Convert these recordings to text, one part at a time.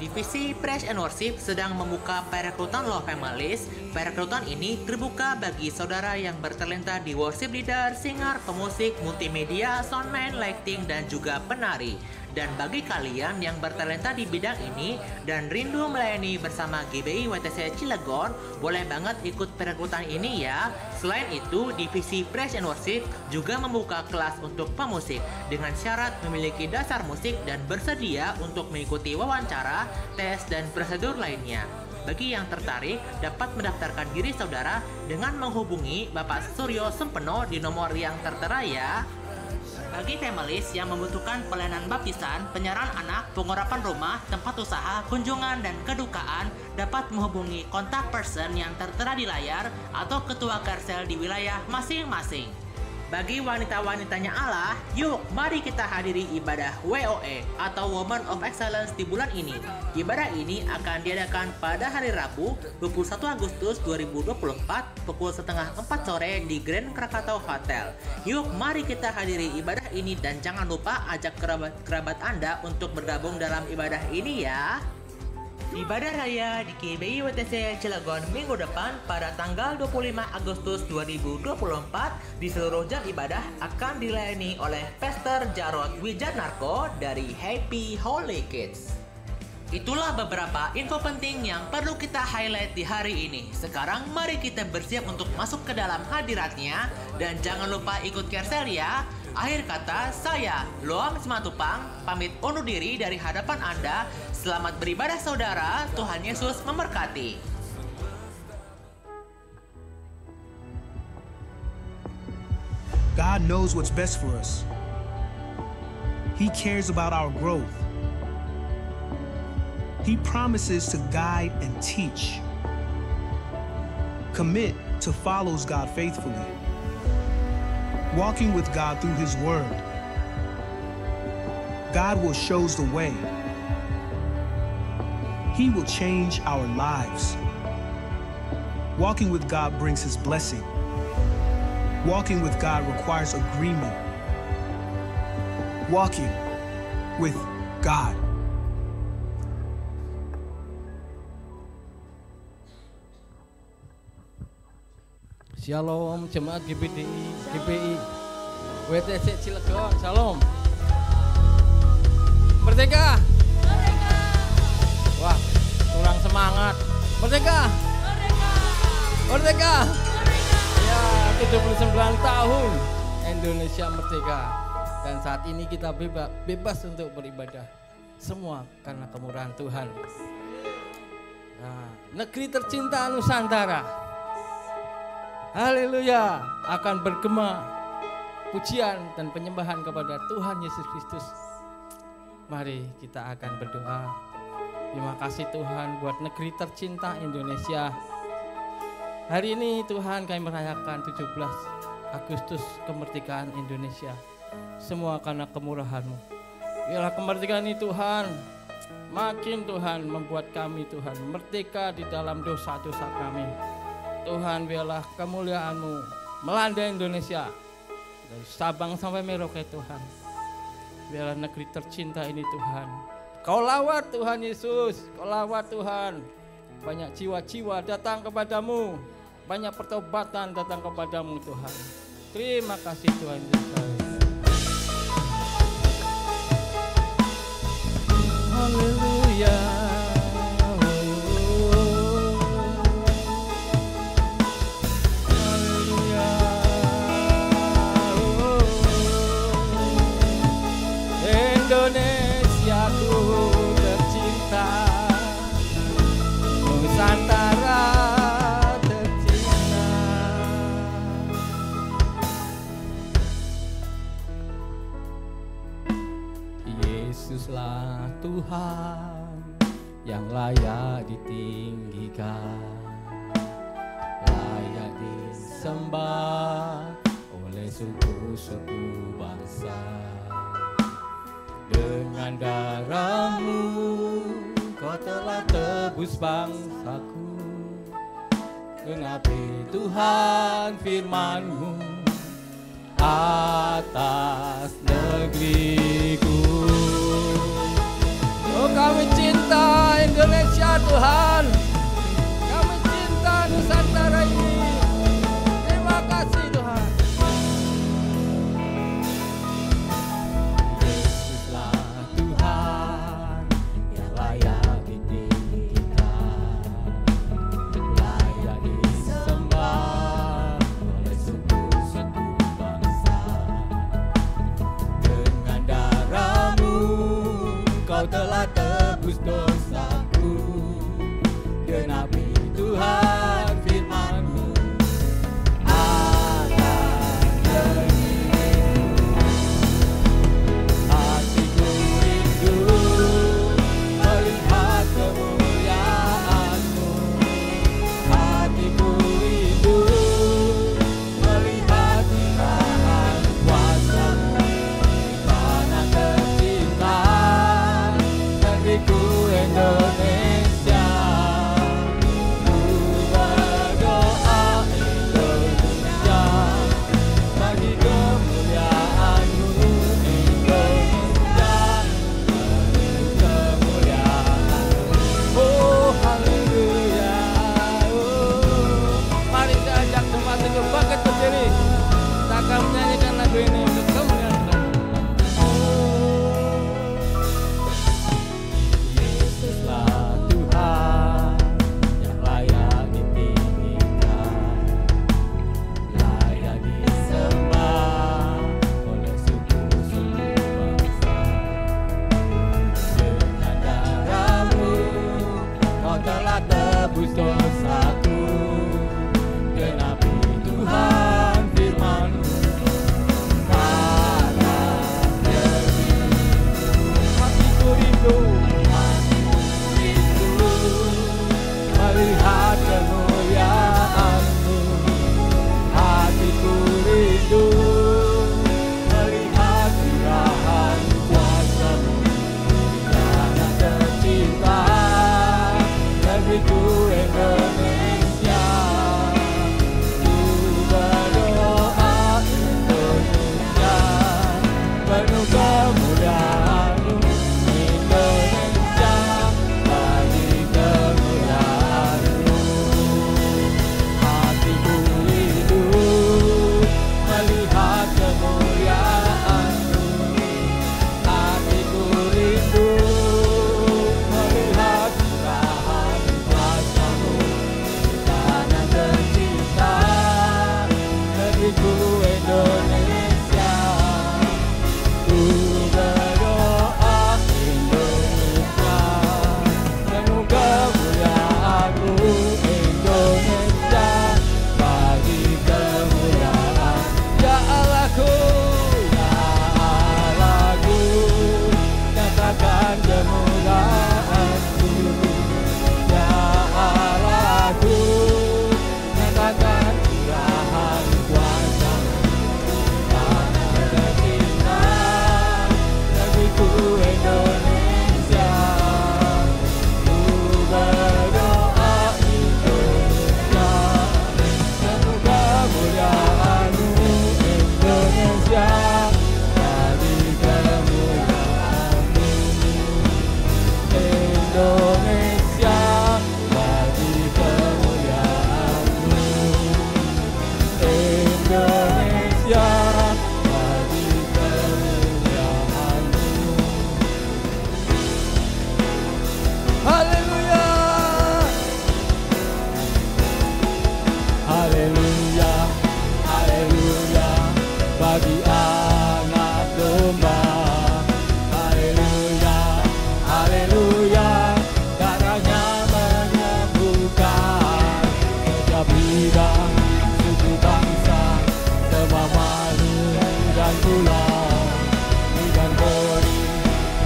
Divisi Praise and Worship sedang membuka perekrutan Love Families. Perekrutan ini terbuka bagi saudara yang bertalenta di worship leader, singer, pemusik, multimedia, soundman, lighting, dan juga penari. Dan bagi kalian yang bertalenta di bidang ini dan rindu melayani bersama GBI WTC Cilegon, boleh banget ikut perekrutan ini ya. Selain itu, Divisi Praise and Worship juga membuka kelas untuk pemusik dengan syarat memiliki dasar musik dan bersedia untuk mengikuti wawancara, tes, dan prosedur lainnya. Bagi yang tertarik, dapat mendaftarkan diri saudara dengan menghubungi Bapak Suryo Sempeno di nomor yang tertera ya. Bagi families yang membutuhkan pelayanan baptisan, penyerahan anak, pengurapan rumah, tempat usaha, kunjungan, dan kedukaan, dapat menghubungi kontak person yang tertera di layar atau ketua karsel di wilayah masing-masing. Bagi wanita-wanitanya Allah, yuk mari kita hadiri ibadah WOE atau Woman of Excellence di bulan ini. Ibadah ini akan diadakan pada hari Rabu 21 Agustus 2024 pukul setengah 4 sore di Grand Krakatau Hotel. Yuk mari kita hadiri ibadah ini dan jangan lupa ajak kerabat Anda untuk bergabung dalam ibadah ini ya. Ibadah raya di GBI WTC Cilegon minggu depan pada tanggal 25 Agustus 2024 di seluruh jam ibadah akan dilayani oleh Pastor Jarod Wijanarko dari Happy Holy Kids. Itulah beberapa info penting yang perlu kita highlight di hari ini. Sekarang mari kita bersiap untuk masuk ke dalam hadiratnya dan jangan lupa ikut carousel ya. Akhir kata, saya Loam Simatupang pamit undur diri dari hadapan Anda. Selamat beribadah saudara, Tuhan Yesus memberkati. God knows what's best for us. He cares about our growth. He promises to guide and teach. Commit to follows God faithfully. Walking with God through His Word. God will show us the way. He will change our lives. Walking with God brings His blessing. Walking with God requires agreement. Walking with God. Shalom jemaat GBI WTC Cilegon. Shalom. Merdeka. Merdeka. Wah, kurang semangat. Merdeka. Merdeka. Merdeka. Ya, 79 tahun Indonesia merdeka. Dan saat ini kita bebas untuk beribadah. Semua karena kemurahan Tuhan. Nah, negeri tercinta Nusantara. Haleluya, akan bergema pujian dan penyembahan kepada Tuhan Yesus Kristus. Mari kita akan berdoa. Terima kasih Tuhan buat negeri tercinta Indonesia. Hari ini Tuhan kami merayakan 17 Agustus kemerdekaan Indonesia. Semua karena kemurahan-Mu. Biarlah kemerdekaan ini Tuhan, makin Tuhan membuat kami Tuhan merdeka di dalam dosa-dosa kami. Tuhan, biarlah kemuliaan-Mu melanda Indonesia dari Sabang sampai Merauke Tuhan. Biarlah negeri tercinta ini Tuhan. Kau lawat Tuhan Yesus, Kau lawat Tuhan. Banyak jiwa-jiwa datang kepadamu, banyak pertobatan datang kepadamu Tuhan. Terima kasih Tuhan Yesus. Haleluya. Indonesiaku tercinta, Nusantara tercinta. Yesuslah Tuhan yang layak ditinggikan, layak disembah oleh suku-suku bangsa. Dengan darah-Mu Kau telah tebus bangsaku. Genapi Tuhan firman-Mu atas negeriku. Oh, kami cintai Tuhan. Kami cinta Nusantara ini. Terima kasih Tuhan. Yesuslah Tuhan yang layak ditinggikan, layak disembah oleh suku-suku bangsa. Dengan darah-Mu Kau telah tebus dosaku. Genapi Tuhan firman-Mu. Akan dirimu hatiku rindu melihat kemuliaan-Mu. Hatiku rindu melihat curahan kuasa-Mu. Tanah tercinta negeriku Indonesia, ku berdoa Indonesia, bagi kemuliaan-Mu Indonesia, bagi kemuliaan-Mu. Oh haleluya. Mari kita ajak jemaat untuk bangkit berdiri. Kita akan menyanyikan lagu ini untuk kemuliaan Tuhan. Yesuslah Tuhan yang layak ditinggikan, layak disembah oleh suku-suku bangsa. Dengan darah-Mu Kau telah tebus dosaku. Genapi Tuhan firman-Mu. Hatiku rindu melihat kemuliaan-Mu. Hatiku rindu melihat curahan kuasa-Mu. Tanah tercinta negeriku Indonesia, ku berdoa Indonesia, penuh kemuliaan-Mu Indonesia, bagi kemuliaan-Mu. Hatiku rindu melihat kemuliaan-Mu. Hatiku rindu melihat curahan kuasa-Mu. Tanah tercinta negeriku Indonesia, ku berdoa Indonesia, penuh kemuliaan-Mu Indonesia, bagi kemuliaan. Ya Allahku, ya Allahku, nyatakan kemuliaan-Mu. Ya Allahku, nyatakan curahan kuasa-Mu. Tanah tercinta negeriku Indonesia, ku berdoa Indonesia, penuh kemuliaan-Mu Indonesia, bagi kemuliaan-Mu Indonesia, bagi kemuliaan-Mu Indonesia, bagi kemuliaan-Mu. Haleluya. Haleluya, haleluya, bagi anak domba. Haleluya, haleluya, darahnya menyembuhkan setiap lidah, suku bangsa, semua makhluk dan pulau. Berikan beri,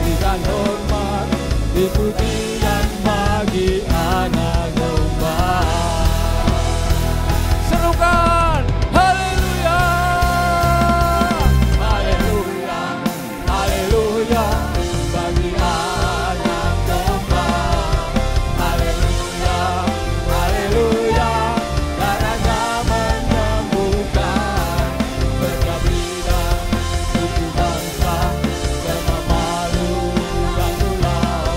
berikan hormat, dipujian bagi anak domba. Serukan haleluya, haleluya, haleluya, bagi anak domba. Haleluya, haleluya, darahnya menyembuhkan setiap lidah, suku bangsa, semua makhluk dan pulau.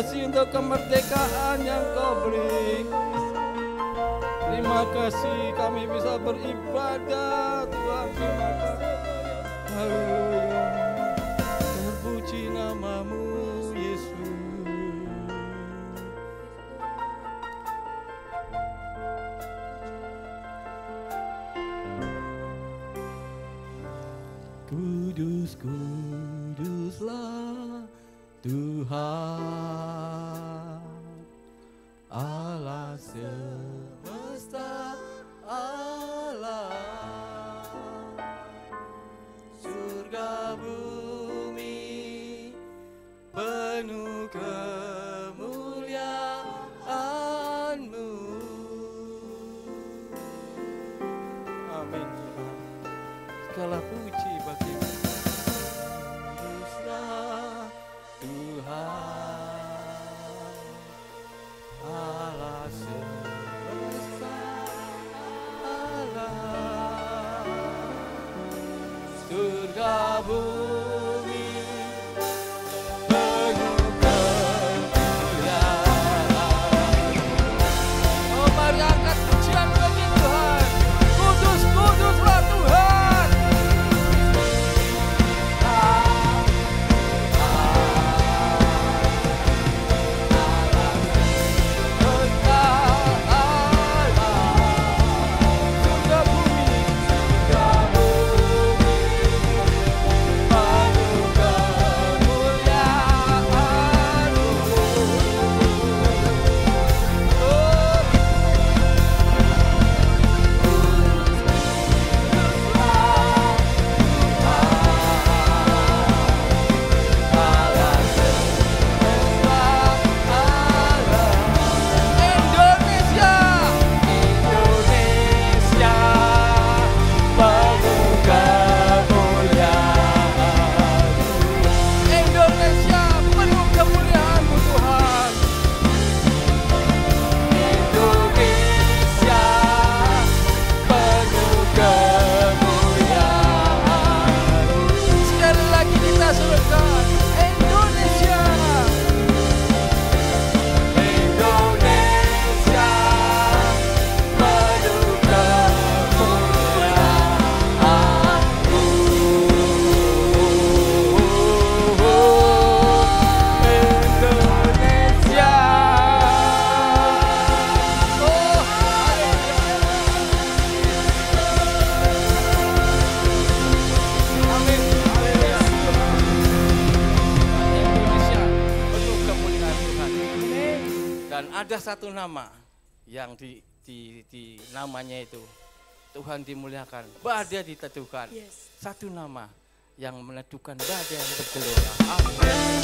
kasih untuk kemerdekaan yang Kau beri. Terima kasih kami bisa beribadah Tuhan. Terima kasih. Haleluya. Terpuji namamu Yesus. Kudus, kuduslah Tuhan Allah semesta alam, surga bumi penuh kemuliaan-Mu. Amin Tuhan. Segala puji bagi-Mu. Kuduslah Tuhan Allah semesta alam, surga bumi penuh kemuliaan. Oh, mari angkat pujian bagi Tuhan. Kudus, kuduslah Tuhan. Ada satu nama yang di namanya itu Tuhan dimuliakan, badai diteduhkan. Yes. Satu nama yang meneduhkan badai yang bergelora. Amin.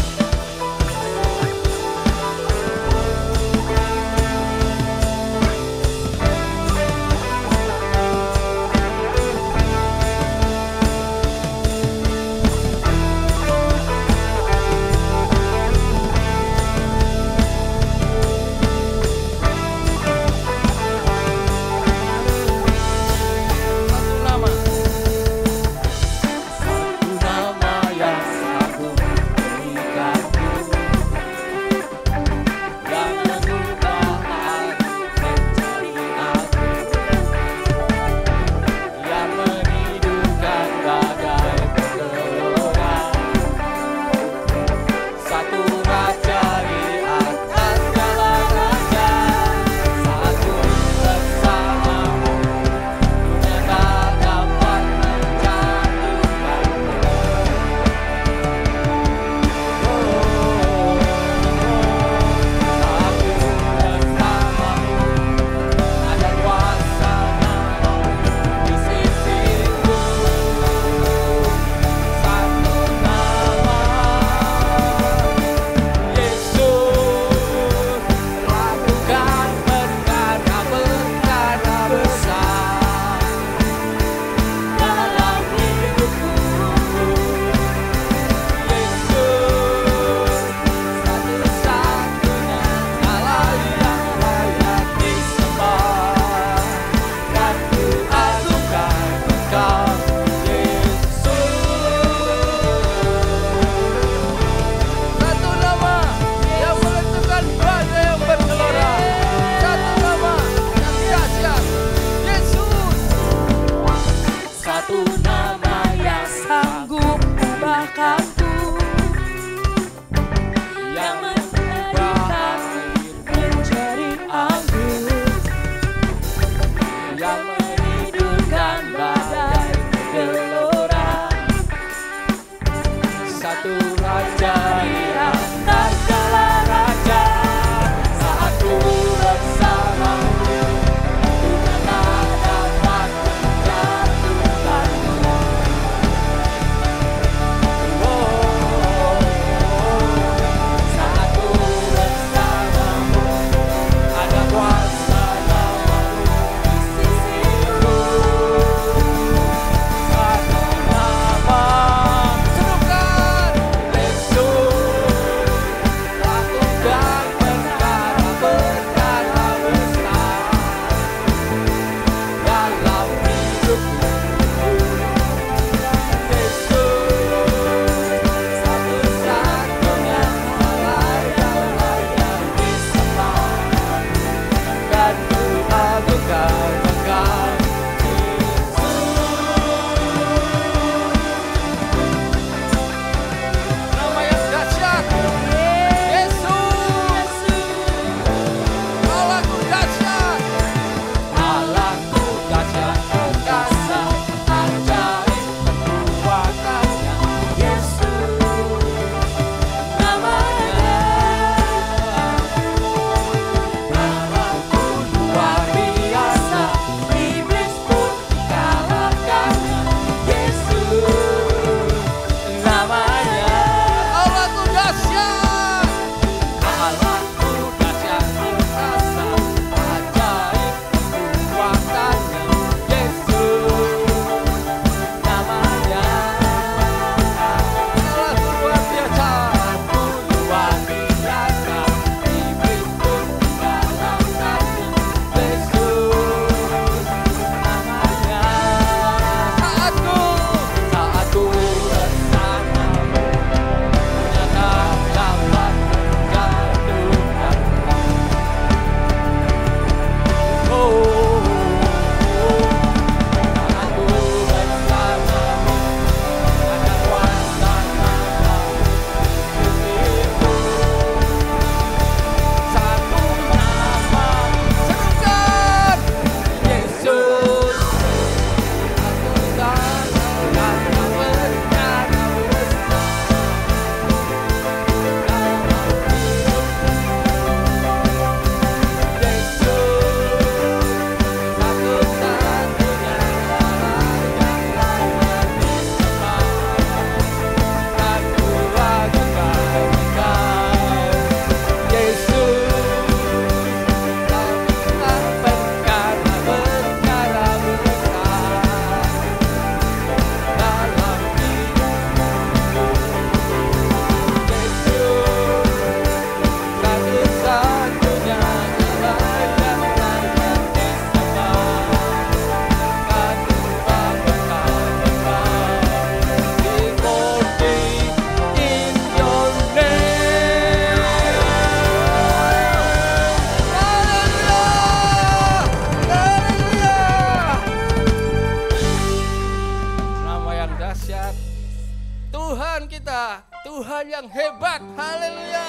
Tuhan yang hebat. Haleluya.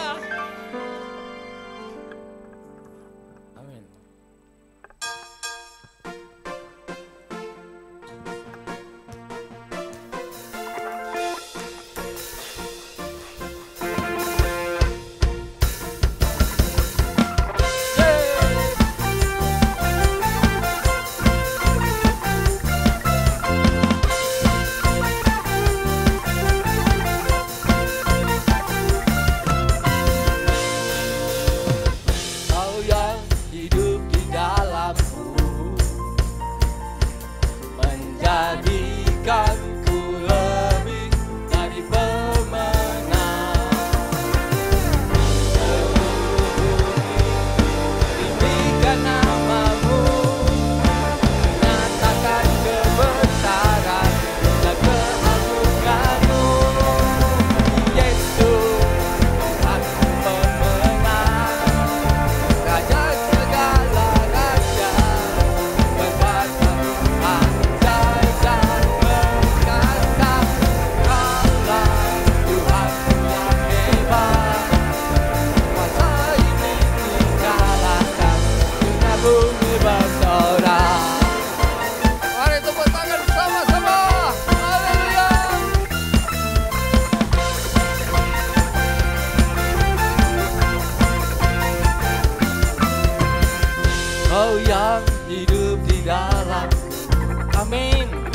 Amin.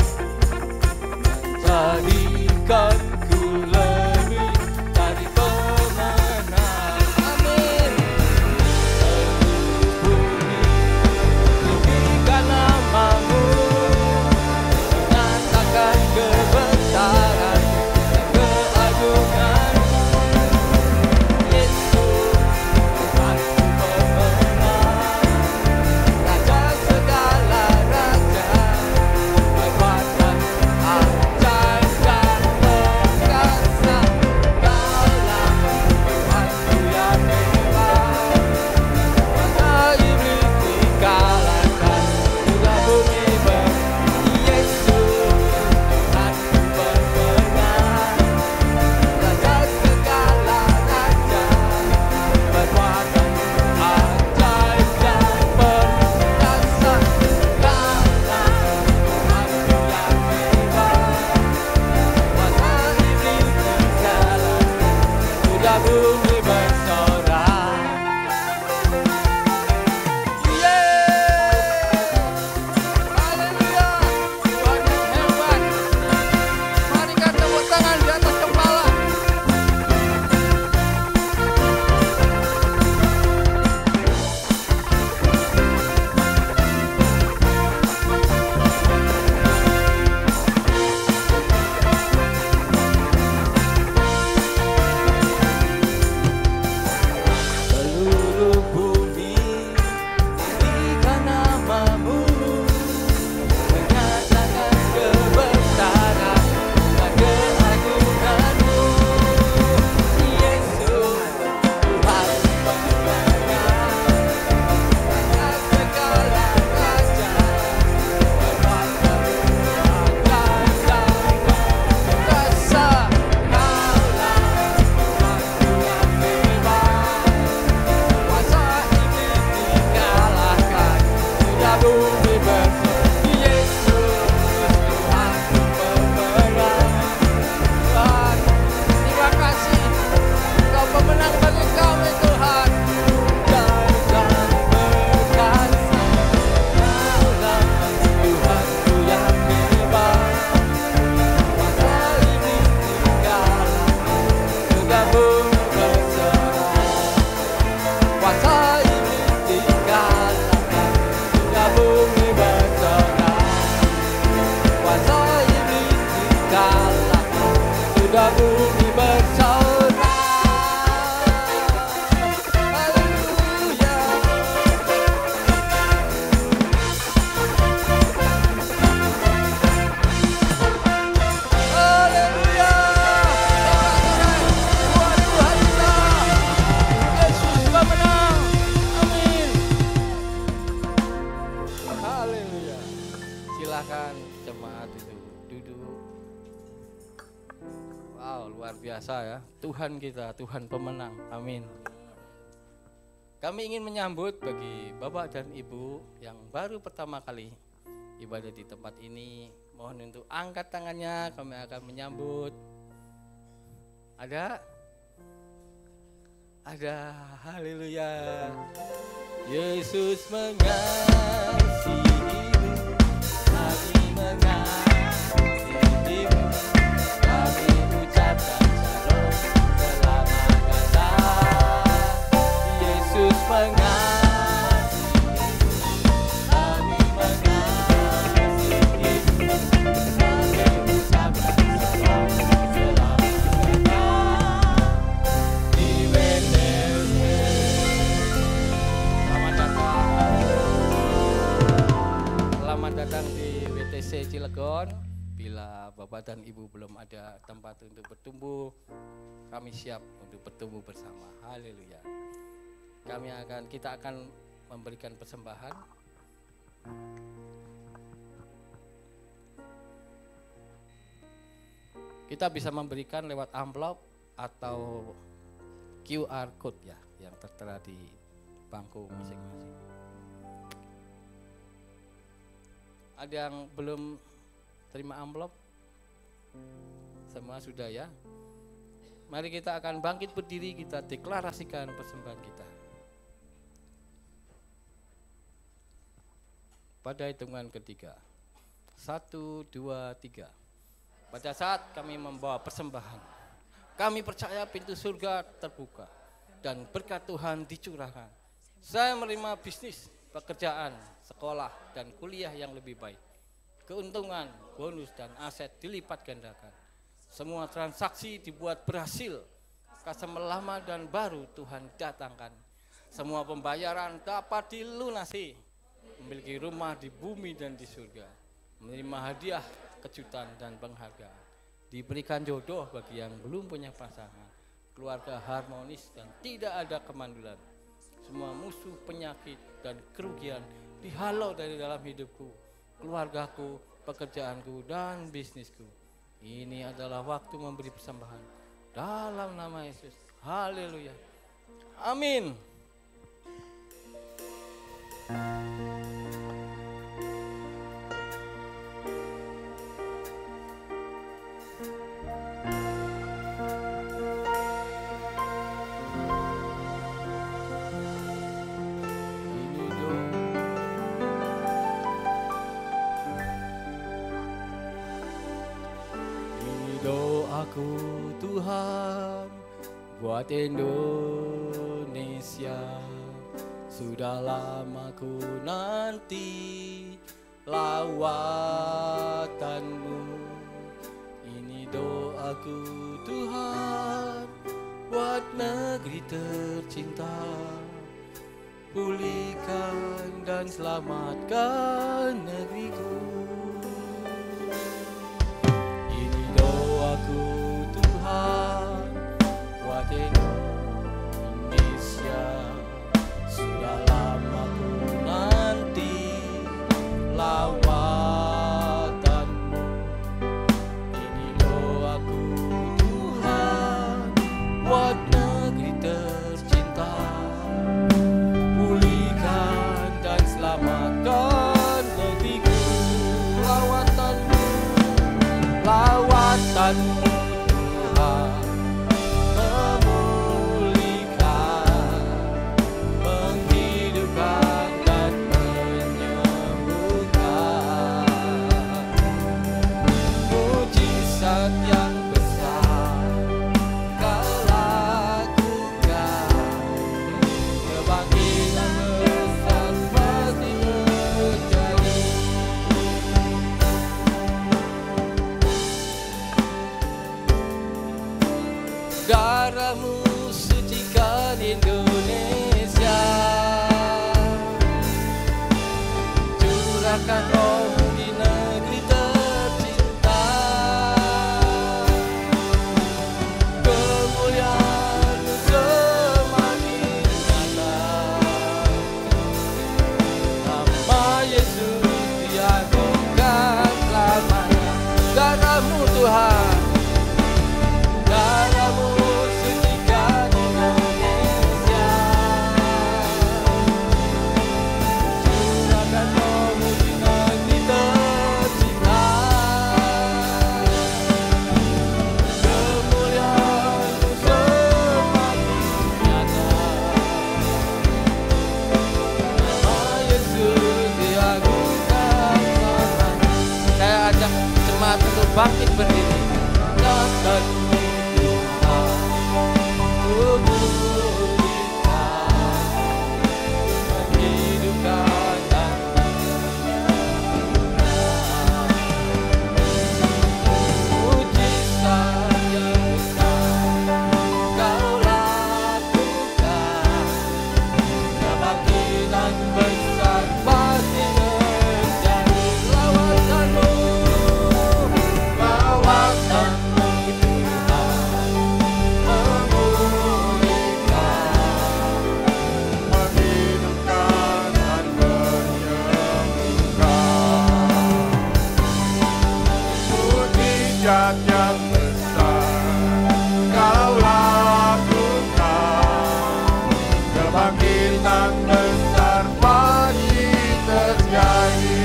Wow, luar biasa ya. Tuhan kita, Tuhan pemenang. Amin. Kami ingin menyambut bagi Bapak dan Ibu yang baru pertama kali ibadah di tempat ini. Mohon untuk angkat tangannya, kami akan menyambut. Ada? Ada, haleluya. Yesus mengasihimu, kami mengasihimu, kami ucapkan shalom, selamat datang. Yesus mengasihimu, kami mengasihimu, kami ucapkan shalom, selamat datang di Bethlehem. Selamat datang di WTC Cilegon. Bila Bapak dan Ibu belum ada tempat untuk bertumbuh, kami siap untuk bertumbuh bersama. Haleluya. Kita akan memberikan persembahan. Kita bisa memberikan lewat amplop atau QR code ya, yang tertera di bangku masing-masing. Ada yang belum terima amplop? Semua sudah ya? Mari kita akan bangkit berdiri, kita deklarasikan persembahan kita. Pada hitungan ketiga, 1, 2, 3. Pada saat kami membawa persembahan, kami percaya pintu surga terbuka dan berkat Tuhan dicurahkan. Saya menerima bisnis, pekerjaan, sekolah, dan kuliah yang lebih baik. Keuntungan, bonus, dan aset dilipat gandakan. Semua transaksi dibuat berhasil. Customer lama dan baru Tuhan datangkan. Semua pembayaran dapat dilunasi. Memiliki rumah di bumi dan di surga. Menerima hadiah, kejutan, dan penghargaan. Diberikan jodoh bagi yang belum punya pasangan. Keluarga harmonis dan tidak ada kemandulan. Semua musuh, penyakit, dan kerugian dihalau dari dalam hidupku, keluargaku, pekerjaanku, dan bisnisku. Ini adalah waktu memberi persembahan dalam nama Yesus. Haleluya. Amin. Doaku Tuhan buat Indonesia, sudah lama ku nanti lawatanmu. Ini doaku Tuhan buat negeri tercinta, pulihkan dan selamatkan negeriku. Doaku Tuhan buat Indonesia, sudah lama ku nanti lawatanmu. Ini doaku Tuhan buat negeri tercinta, pulihkan dan selamatkan negeriku. Lawatan Tuhan memulihkan, menghidupkan dan menyembuhkan. Mujizat yang besar Kau lakukan, kebangkitan besar pasti terjadi. Darahmu sucikan Indonesia, curahkan rohmu di negeri tercinta. Kemuliaan-Mu semakin nyata, nama Yesus diagungkan selamanya. Darahmu Tuhan bangkit berdiri. Katakan Tuhan, memulihkan, menghidupkan dan mujizat yang besar Kau lakukan, kebangkitan besar pasti terjadi. Lawatanmu mujizat yang besar Kau lakukan, kebangkitan besar pasti terjadi.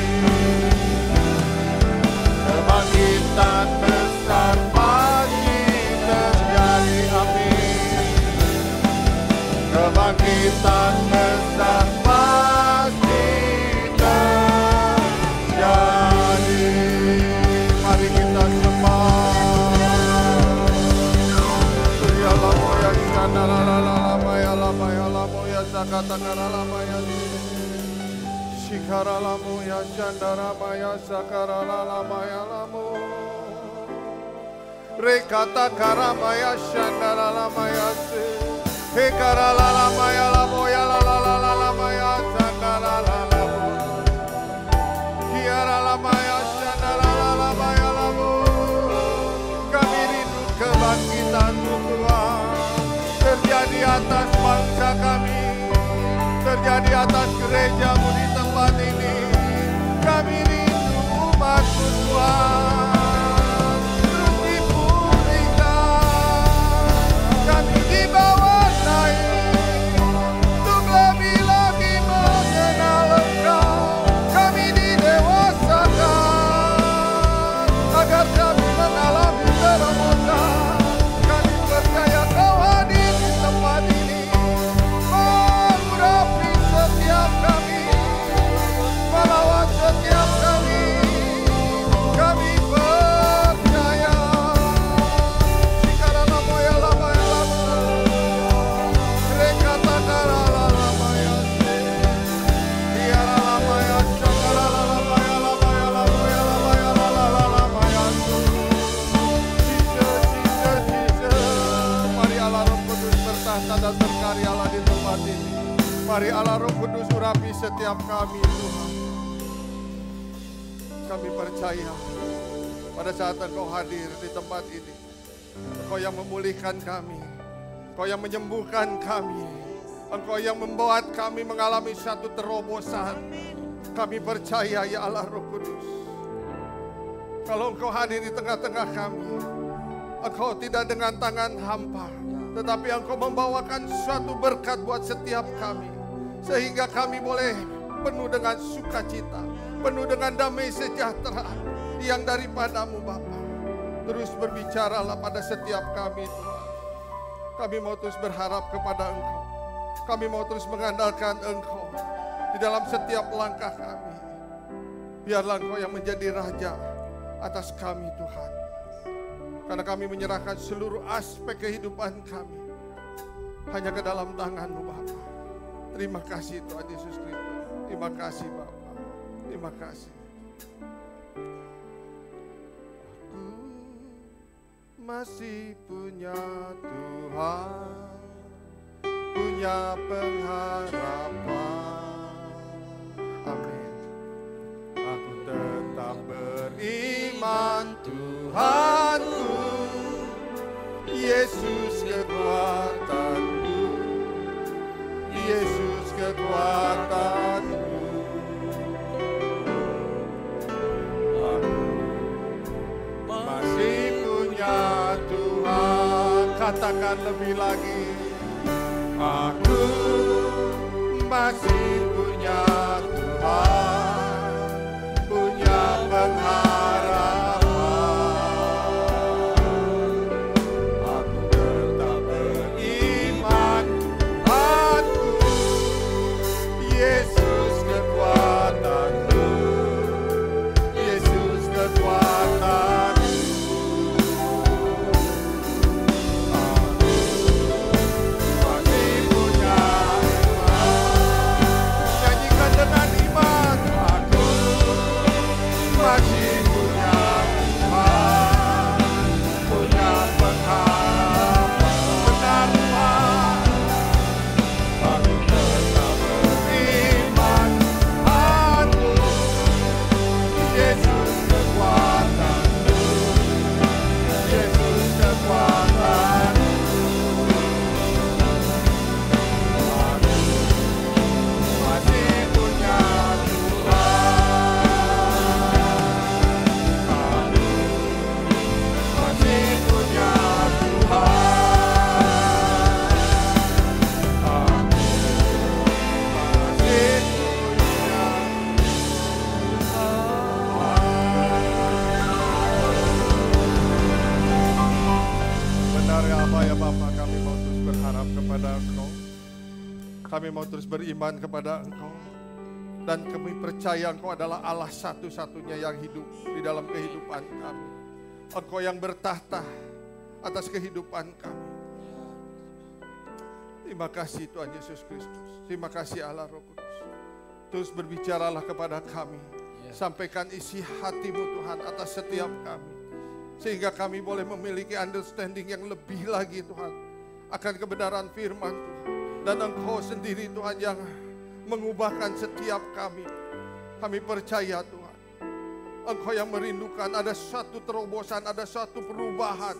Kebangkitan besar pasti terjadi, amin. Kebangkitan besar pasti terjadi. Mari kita sembah. Surya lamo ya sana la la la lama ya lamo ya sakata kara lama ya shikara lamo ya shandara maya sakara la lama ya lamo rekata kara maya shandara lama ya se hekara la lama ya lamo ya la la la la lama ya shandara la lamo kiara lama ya shandara la lama ya lamo. Kami rindu kebangkitan Tuhan terjadi atas bangsa kami, terjadi atas gerejamu di tempat ini. Kami rindu umat-Mu Tuhan terus dipulihkan. Kami dibawa naik untuk lebih lagi mengenal Engkau. Kami didewasakan agar kami mengalami terobosan. Kami percaya Kau hadir di tempat ini, mengurapi setiap kami, melawan setiap kami. Kami percaya. Sikara lama ya lama ya lama, rekata kara lama ya se, tiara lama ya sakara lama ya lama ya lama ya lama ya lama ya su. Jesus. Mari Allah Roh Kudus bertahta dan berkaryalah di tempat ini. Mari Allah Roh Kudus urapi setiap kami Tuhan. Kami percaya pada saat Engkau hadir di tempat ini, Engkau yang memulihkan kami, Engkau yang menyembuhkan kami, Engkau yang membuat kami mengalami satu terobosan. Kami percaya ya Allah Roh Kudus, kalau Engkau hadir di tengah-tengah kami, Engkau tidak dengan tangan hampa, tetapi Engkau membawakan suatu berkat buat setiap kami, sehingga kami boleh penuh dengan sukacita, penuh dengan damai sejahtera yang daripada-Mu Bapa. Terus berbicaralah pada setiap kami Tuhan. Kami mau terus berharap kepada Engkau, kami mau terus mengandalkan Engkau di dalam setiap langkah kami. Biarlah Engkau yang menjadi Raja atas kami Tuhan. Karena kami menyerahkan seluruh aspek kehidupan kami hanya ke dalam tangan-Mu Bapa. Terima kasih Tuhan Yesus Kristus. Terima kasih Bapa. Terima kasih. Aku masih punya Tuhan, punya pengharapan. Amin. Aku tetap beriman Tuhanku, Yesus kekuatanku, Yesus kekuatanku. Aku masih punya Tuhan. Katakan lebih lagi. Aku masih punya Tuhan, punya pengharapan. Aku tetap beriman Tuhanku, Yesus kekuatanku, Yesus kekuatanku. Kami mau terus beriman kepada Engkau. Dan kami percaya Engkau adalah Allah satu-satunya yang hidup di dalam kehidupan kami. Engkau yang bertahta atas kehidupan kami. Terima kasih Tuhan Yesus Kristus. Terima kasih Allah Roh Kudus. Terus berbicaralah kepada kami. Sampaikan isi hati-Mu Tuhan atas setiap kami. Sehingga kami boleh memiliki understanding yang lebih lagi Tuhan. Akan kebenaran firman Tuhan. Dan Engkau sendiri Tuhan yang mengubahkan setiap kami. Kami percaya Tuhan. Engkau yang merindukan ada satu terobosan, ada satu perubahan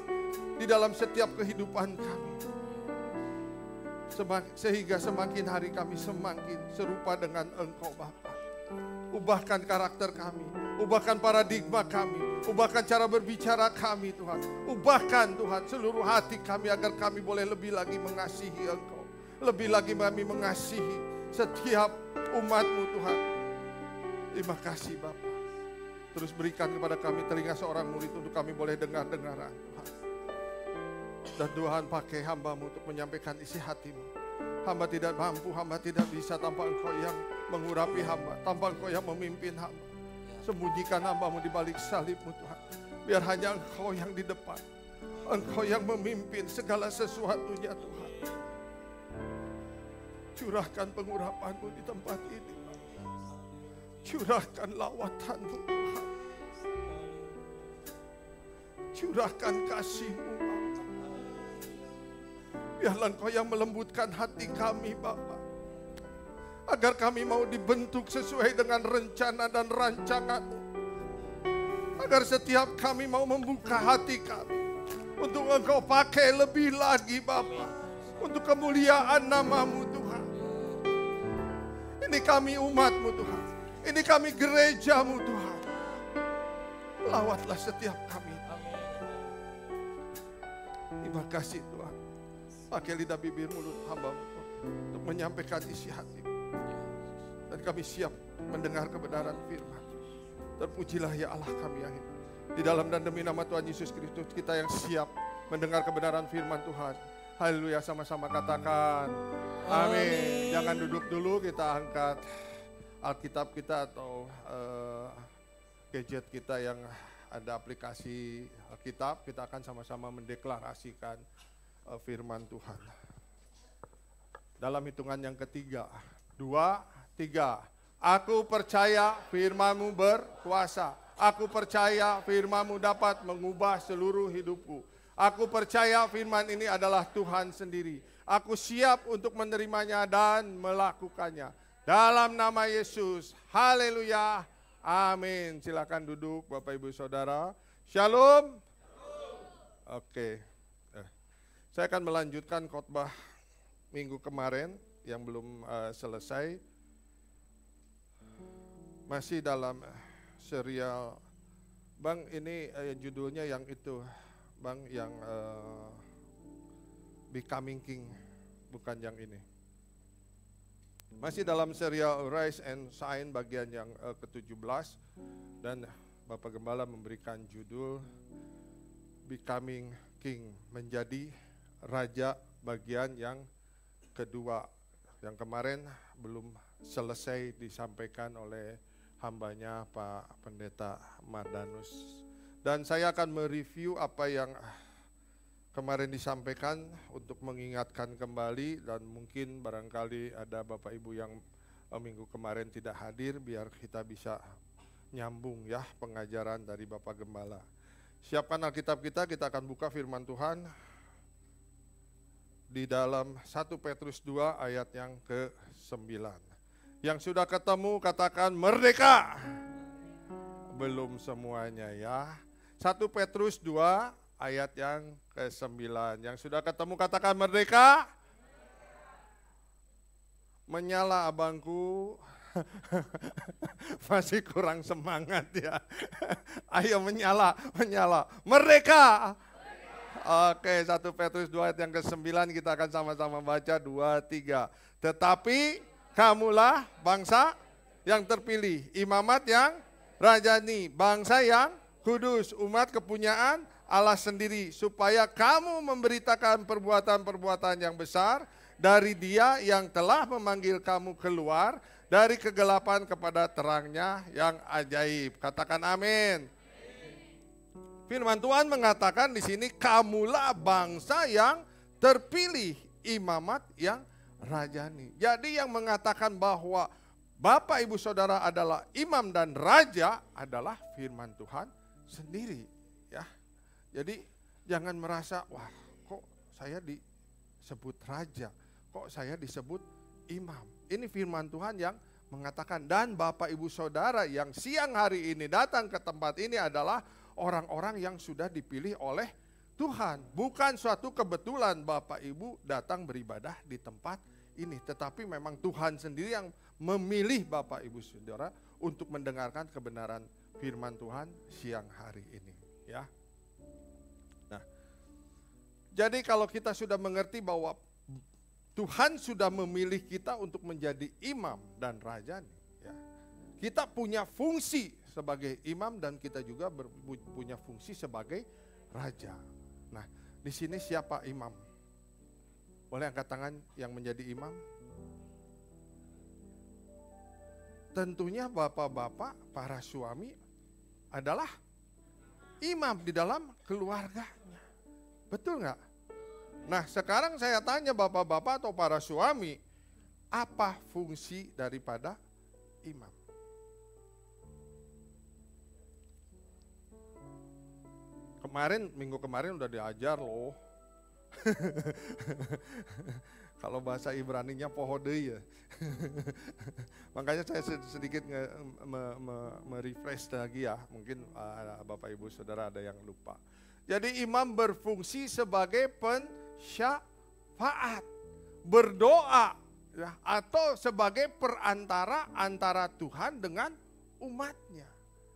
di dalam setiap kehidupan kami. Sehingga semakin hari kami semakin serupa dengan Engkau Bapa. Ubahkan karakter kami, ubahkan paradigma kami, ubahkan cara berbicara kami Tuhan. Ubahkan Tuhan seluruh hati kami agar kami boleh lebih lagi mengasihi Engkau. Lebih lagi kami mengasihi setiap umat-Mu Tuhan. Terima kasih Bapa. Terus berikan kepada kami telinga seorang murid untuk kami boleh dengar-dengaran Tuhan. Dan Tuhan pakai hamba-Mu untuk menyampaikan isi hati-Mu. Hamba tidak mampu, hamba tidak bisa tanpa Engkau yang mengurapi hamba. Tanpa Engkau yang memimpin hamba. Sembunyikan hamba-Mu di balik salib-Mu Tuhan. Biar hanya Engkau yang di depan. Engkau yang memimpin segala sesuatunya Tuhan. Curahkan pengurapan-Mu di tempat ini. Curahkan lawatan-Mu Tuhan. Curahkan kasih-Mu Bapa. Biarlah Engkau yang melembutkan hati kami Bapa. Agar kami mau dibentuk sesuai dengan rencana dan rancangan-Mu. Agar setiap kami mau membuka hati kami. Untuk Engkau pakai lebih lagi Bapa. Untuk kemuliaan nama-Mu Tuhan. Ini kami umat-Mu Tuhan. Ini kami gereja-Mu Tuhan. Lawatlah setiap kami. Terima kasih Tuhan. Pakai lidah bibir mulut hamba-Mu untuk menyampaikan isi hati. Dan kami siap mendengar kebenaran firman. Terpujilah ya Allah kami yang hidup. Di dalam dan demi nama Tuhan Yesus Kristus kita yang siap mendengar kebenaran firman Tuhan. Haleluya, sama-sama katakan amin. Jangan duduk dulu, kita angkat Alkitab kita atau gadget kita yang ada aplikasi Alkitab. Kita akan sama-sama mendeklarasikan firman Tuhan. Dalam hitungan yang ketiga, 2, 3. Aku percaya firman-Mu berkuasa. Aku percaya firman-Mu dapat mengubah seluruh hidupku. Aku percaya firman ini adalah Tuhan sendiri. Aku siap untuk menerimanya dan melakukannya. Dalam nama Yesus, haleluya, amin. Silakan duduk Bapak Ibu Saudara. Shalom. Oke. Saya akan melanjutkan khotbah minggu kemarin yang belum selesai. Masih dalam serial, Bang, ini judulnya yang itu, Bang, yang Becoming King, bukan yang ini. Masih dalam serial Rise and Shine bagian yang ke-17, dan Bapak Gembala memberikan judul Becoming King, menjadi Raja bagian yang kedua. Yang kemarin belum selesai disampaikan oleh hambanya Pak Pendeta Mardanus. Dan saya akan mereview apa yang kemarin disampaikan untuk mengingatkan kembali, dan mungkin barangkali ada Bapak Ibu yang minggu kemarin tidak hadir, biar kita bisa nyambung ya pengajaran dari Bapak Gembala. Siapkan Alkitab kita akan buka firman Tuhan di dalam 1 Petrus 2 ayat yang ke-9. Yang sudah ketemu katakan merdeka. Belum semuanya ya. 1 Petrus 2 ayat yang ke-9. Yang sudah ketemu katakan merdeka. Menyala abangku. Masih kurang semangat ya. Ayo menyala. Merdeka. Oke, 1 Petrus 2 ayat yang ke-9 kita akan sama-sama baca 2, 3. Tetapi kamulah bangsa yang terpilih, imamat yang rajani, bangsa yang kudus, umat kepunyaan Allah sendiri, supaya kamu memberitakan perbuatan-perbuatan yang besar dari Dia yang telah memanggil kamu keluar dari kegelapan kepada terang-Nya yang ajaib. Katakan amin. Firman Tuhan mengatakan di sini, kamulah bangsa yang terpilih, imamat yang rajani. Jadi yang mengatakan bahwa Bapak Ibu Saudara adalah imam dan raja adalah firman Tuhan sendiri, ya. Jadi jangan merasa, wah kok saya disebut raja, kok saya disebut imam. Ini firman Tuhan yang mengatakan, dan Bapak Ibu Saudara yang siang hari ini datang ke tempat ini adalah orang-orang yang sudah dipilih oleh Tuhan. Bukan suatu kebetulan Bapak Ibu datang beribadah di tempat ini, tetapi memang Tuhan sendiri yang memilih Bapak Ibu Saudara untuk mendengarkan kebenaran firman Tuhan siang hari ini, ya. Nah, jadi kalau kita sudah mengerti bahwa Tuhan sudah memilih kita untuk menjadi imam dan raja, ya. Kita punya fungsi sebagai imam dan kita juga punya fungsi sebagai raja. Nah, di sini siapa imam? Boleh angkat tangan yang menjadi imam? Tentunya bapak-bapak, para suami adalah imam di dalam keluarganya. Betul nggak? Nah, sekarang saya tanya bapak-bapak atau para suami, apa fungsi daripada imam? Minggu kemarin udah diajar loh. Kalau bahasa Ibraninya pohodei ya. Makanya saya sedikit merefresh lagi ya. Mungkin Bapak Ibu Saudara ada yang lupa. Jadi imam berfungsi sebagai pensyafaat, berdoa, ya, atau sebagai perantara antara Tuhan dengan umatnya.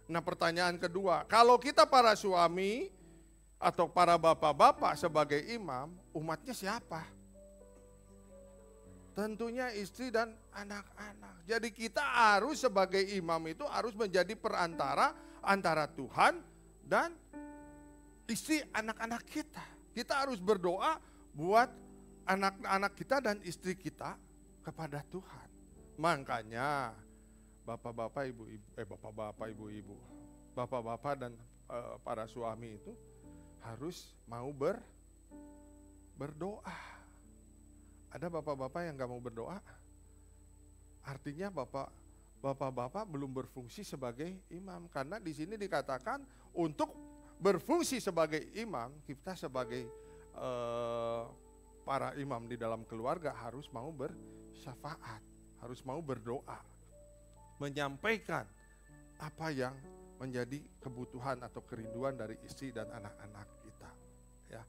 Nah, pertanyaan kedua, kalau kita para suami atau para bapak-bapak sebagai imam, umatnya siapa? Tentunya istri dan anak-anak. Jadi kita harus sebagai imam itu harus menjadi perantara antara Tuhan dan istri anak-anak kita. Kita harus berdoa buat anak-anak kita dan istri kita kepada Tuhan. Makanya bapak-bapak, ibu-ibu, bapak-bapak dan para suami itu harus mau berdoa. Ada bapak-bapak yang gak mau berdoa, artinya bapak-bapak belum berfungsi sebagai imam. Karena di sini dikatakan untuk berfungsi sebagai imam, kita sebagai para imam di dalam keluarga harus mau bersyafaat, harus mau berdoa, menyampaikan apa yang menjadi kebutuhan atau kerinduan dari istri dan anak-anak kita, ya.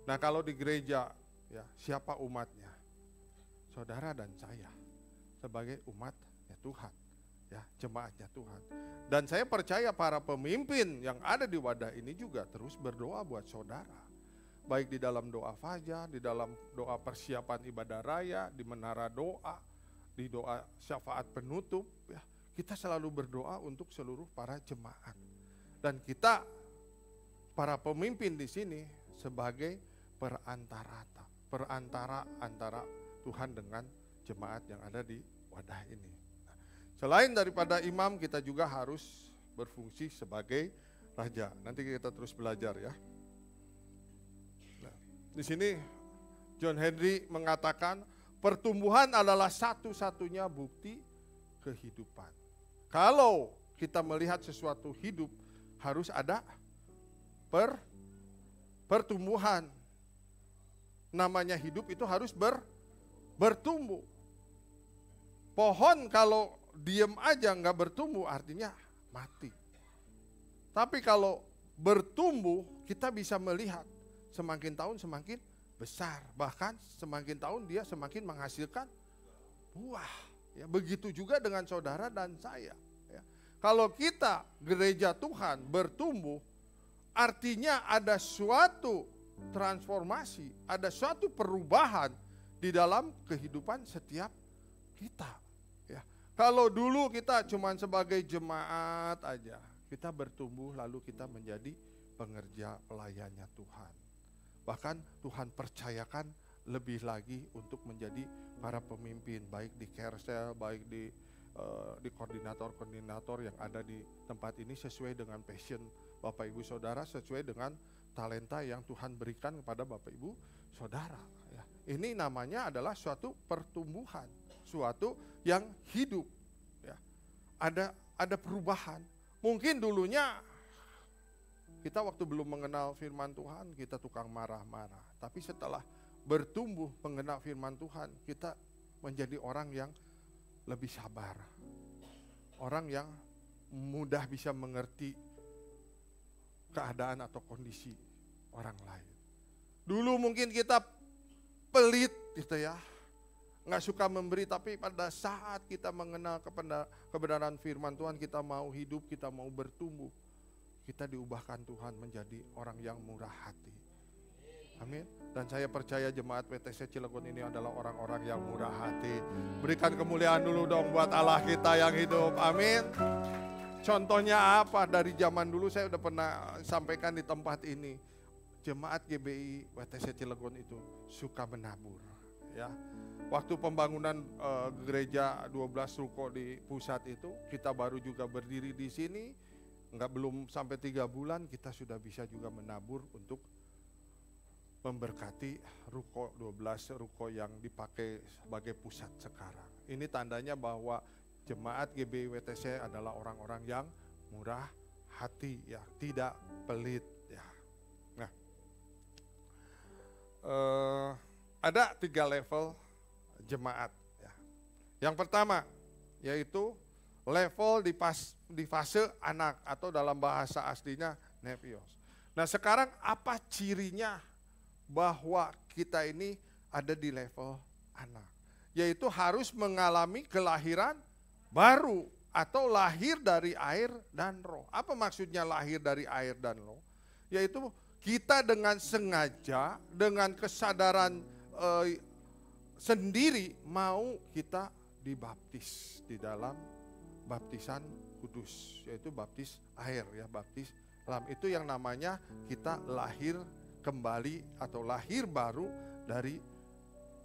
Nah, kalau di gereja, ya, siapa umatnya? Saudara dan saya sebagai umatnya Tuhan, ya, jemaatnya Tuhan. Dan saya percaya para pemimpin yang ada di wadah ini juga terus berdoa buat saudara. Baik di dalam doa fajar, di dalam doa persiapan ibadah raya, di menara doa, di doa syafaat penutup, ya. Kita selalu berdoa untuk seluruh para jemaat. Dan kita, para pemimpin di sini sebagai perantara antara Tuhan dengan jemaat yang ada di wadah ini. Nah, selain daripada imam, kita juga harus berfungsi sebagai raja. Nanti kita terus belajar ya. Nah, di sini John Henry mengatakan pertumbuhan adalah satu-satunya bukti kehidupan. Kalau kita melihat sesuatu hidup harus ada pertumbuhan. Namanya hidup itu harus bertumbuh. Pohon kalau diem aja nggak bertumbuh artinya mati. Tapi kalau bertumbuh kita bisa melihat semakin tahun semakin besar. Bahkan semakin tahun dia semakin menghasilkan buah. Ya, begitu juga dengan saudara dan saya. Ya. Kalau kita gereja Tuhan bertumbuh, artinya ada suatu transformasi, ada suatu perubahan di dalam kehidupan setiap kita. Ya. Kalau dulu kita cuma sebagai jemaat aja, kita bertumbuh lalu kita menjadi pengerja pelayannya Tuhan. Bahkan Tuhan percayakan lebih lagi untuk menjadi para pemimpin, baik di Carousel, baik di koordinator-koordinator yang ada di tempat ini sesuai dengan passion Bapak Ibu Saudara, sesuai dengan talenta yang Tuhan berikan kepada Bapak Ibu Saudara. Ya. Ini namanya adalah suatu pertumbuhan, suatu yang hidup. Ya. Ada perubahan. Mungkin dulunya kita waktu belum mengenal firman Tuhan, kita tukang marah-marah. Tapi setelah bertumbuh mengenal firman Tuhan, kita menjadi orang yang lebih sabar. Orang yang mudah bisa mengerti keadaan atau kondisi orang lain. Dulu mungkin kita pelit gitu ya, nggak suka memberi, tapi pada saat kita mengenal kebenaran firman Tuhan, kita mau hidup, kita mau bertumbuh, kita diubahkan Tuhan menjadi orang yang murah hati. Amin. Dan saya percaya jemaat WTC Cilegon ini adalah orang-orang yang murah hati. Berikan kemuliaan dulu dong buat Allah kita yang hidup. Amin. Contohnya apa? Dari zaman dulu saya udah pernah sampaikan di tempat ini. Jemaat GBI WTC Cilegon itu suka menabur. Ya. Waktu pembangunan gereja 12 ruko di pusat itu, kita baru juga berdiri di sini. Belum sampai 3 bulan kita sudah bisa juga menabur untuk memberkati ruko 12 ruko yang dipakai sebagai pusat sekarang. Ini tandanya bahwa jemaat GBI WTC adalah orang-orang yang murah hati, ya, tidak pelit, ya. Nah, ada 3 level jemaat, ya. Yang pertama yaitu level di fase anak atau dalam bahasa aslinya nepios. Nah, sekarang apa cirinya bahwa kita ini ada di level anak? Yaitu harus mengalami kelahiran baru atau lahir dari air dan roh. Apa maksudnya lahir dari air dan roh? Yaitu kita dengan sengaja, dengan kesadaran sendiri mau kita dibaptis di dalam baptisan kudus, yaitu baptis air, ya, baptis dalam itu yang namanya kita lahir kembali atau lahir baru dari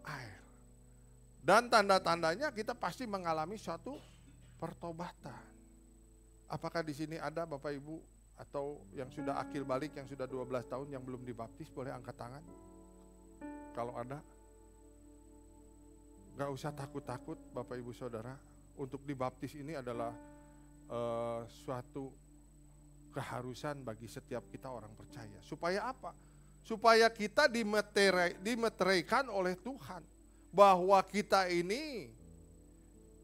air. Dan tanda-tandanya kita pasti mengalami suatu pertobatan. Apakah di sini ada Bapak Ibu atau yang sudah akil balik, yang sudah 12 tahun yang belum dibaptis, boleh angkat tangan? Kalau ada, gak usah takut-takut Bapak Ibu Saudara. Untuk dibaptis ini adalah suatu keharusan bagi setiap kita orang percaya. Supaya apa? Supaya kita dimeteraikan oleh Tuhan. Bahwa kita ini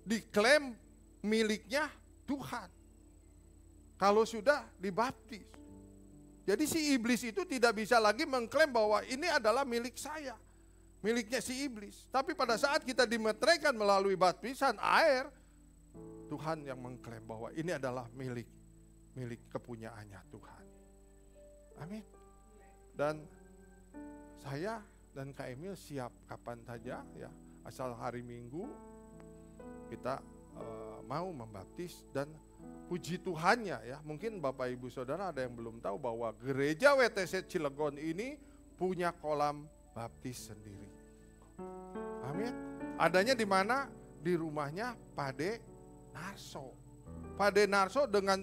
diklaim miliknya Tuhan. Kalau sudah dibaptis. Jadi si iblis itu tidak bisa lagi mengklaim bahwa ini adalah milik saya. Miliknya si iblis. Tapi pada saat kita dimeteraikan melalui baptisan air, Tuhan yang mengklaim bahwa ini adalah milik kepunyaannya Tuhan. Amin. Dan saya dan Kak Emil siap kapan saja, ya, asal hari Minggu kita mau membaptis. Dan puji Tuhannya, ya, mungkin Bapak Ibu Saudara ada yang belum tahu bahwa gereja WTC Cilegon ini punya kolam baptis sendiri. Amin. Adanya di mana? Di rumahnya Pade Narso. Pade Narso dengan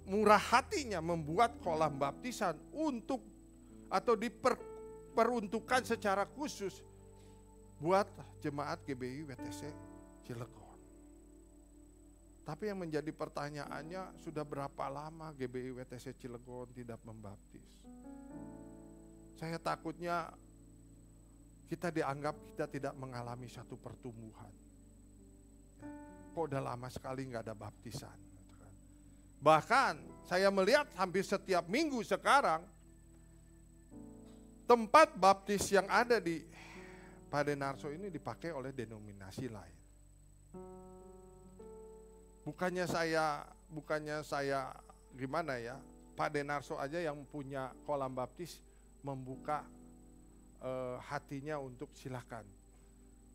murah hatinya membuat kolam baptisan untuk atau diperuntukkan secara khusus buat jemaat GBI WTC Cilegon. Tapi yang menjadi pertanyaannya, sudah berapa lama GBI WTC Cilegon tidak membaptis? Saya takutnya kita dianggap kita tidak mengalami satu pertumbuhan. Kok udah lama sekali nggak ada baptisan. Bahkan saya melihat hampir setiap minggu sekarang tempat baptis yang ada di Pade Narso ini dipakai oleh denominasi lain. Bukannya saya gimana ya, Pade Narso aja yang punya kolam baptis membuka hatinya untuk silakan.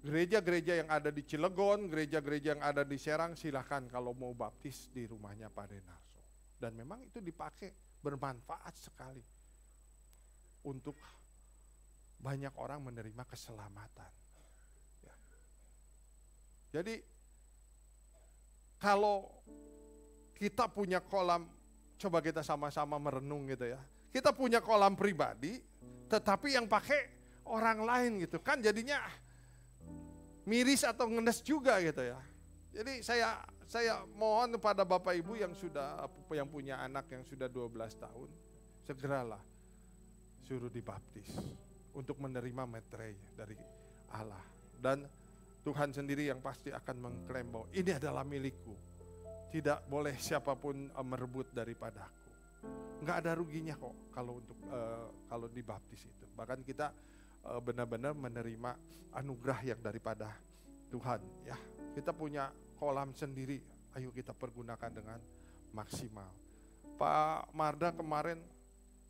Gereja-gereja yang ada di Cilegon, gereja-gereja yang ada di Serang, silakan kalau mau baptis di rumahnya Pade Narso. Dan memang itu dipakai, bermanfaat sekali untuk banyak orang menerima keselamatan. Ya. Jadi kalau kita punya kolam, coba kita sama-sama merenung gitu ya. Kita punya kolam pribadi, tetapi yang pakai orang lain gitu kan, jadinya miris atau ngenes juga gitu ya. Jadi saya mohon kepada Bapak Ibu yang punya anak yang sudah 12 tahun, segeralah suruh dibaptis untuk menerima meterei dari Allah. Dan Tuhan sendiri yang pasti akan mengklaim bahwa ini adalah milikku. Tidak boleh siapapun merebut daripadaku. Enggak ada ruginya kok kalau dibaptis itu. Bahkan kita benar-benar menerima anugerah yang daripada Tuhan ya. Kita punya kolam sendiri, ayo kita pergunakan dengan maksimal. Pak Marda kemarin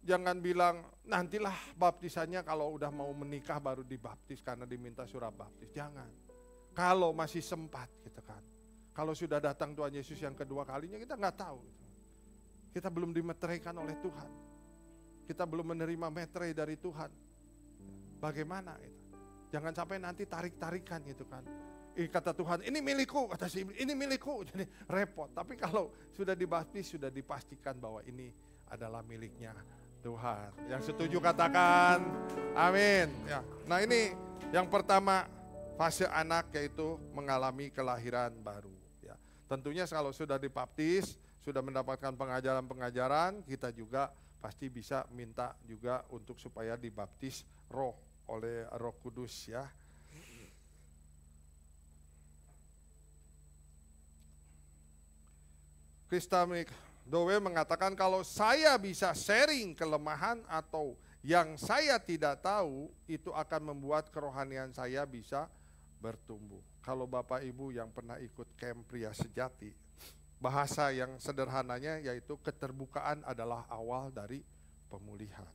jangan bilang nantilah baptisannya kalau udah mau menikah baru dibaptis karena diminta surat baptis. Jangan. Kalau masih sempat gitu kan. Kalau sudah datang Tuhan Yesus yang kedua kalinya kita nggak tahu. Kita belum dimeteraikan oleh Tuhan. Kita belum menerima meterei dari Tuhan. Bagaimana itu? Jangan sampai nanti tarik-tarikan gitu kan. Kata Tuhan, ini milikku, kata si iblis, ini milikku, jadi repot. Tapi kalau sudah dibaptis, sudah dipastikan bahwa ini adalah miliknya Tuhan. Yang setuju katakan, amin. Ya. Nah ini yang pertama, fase anak yaitu mengalami kelahiran baru. Ya. Tentunya kalau sudah dibaptis, sudah mendapatkan pengajaran-pengajaran, kita juga pasti bisa minta juga untuk supaya dibaptis oleh Roh Kudus ya. Krista Dowe mengatakan kalau saya bisa sharing kelemahan atau yang saya tidak tahu, itu akan membuat kerohanian saya bisa bertumbuh. Kalau Bapak Ibu yang pernah ikut camp pria sejati, bahasa yang sederhananya yaitu keterbukaan adalah awal dari pemulihan.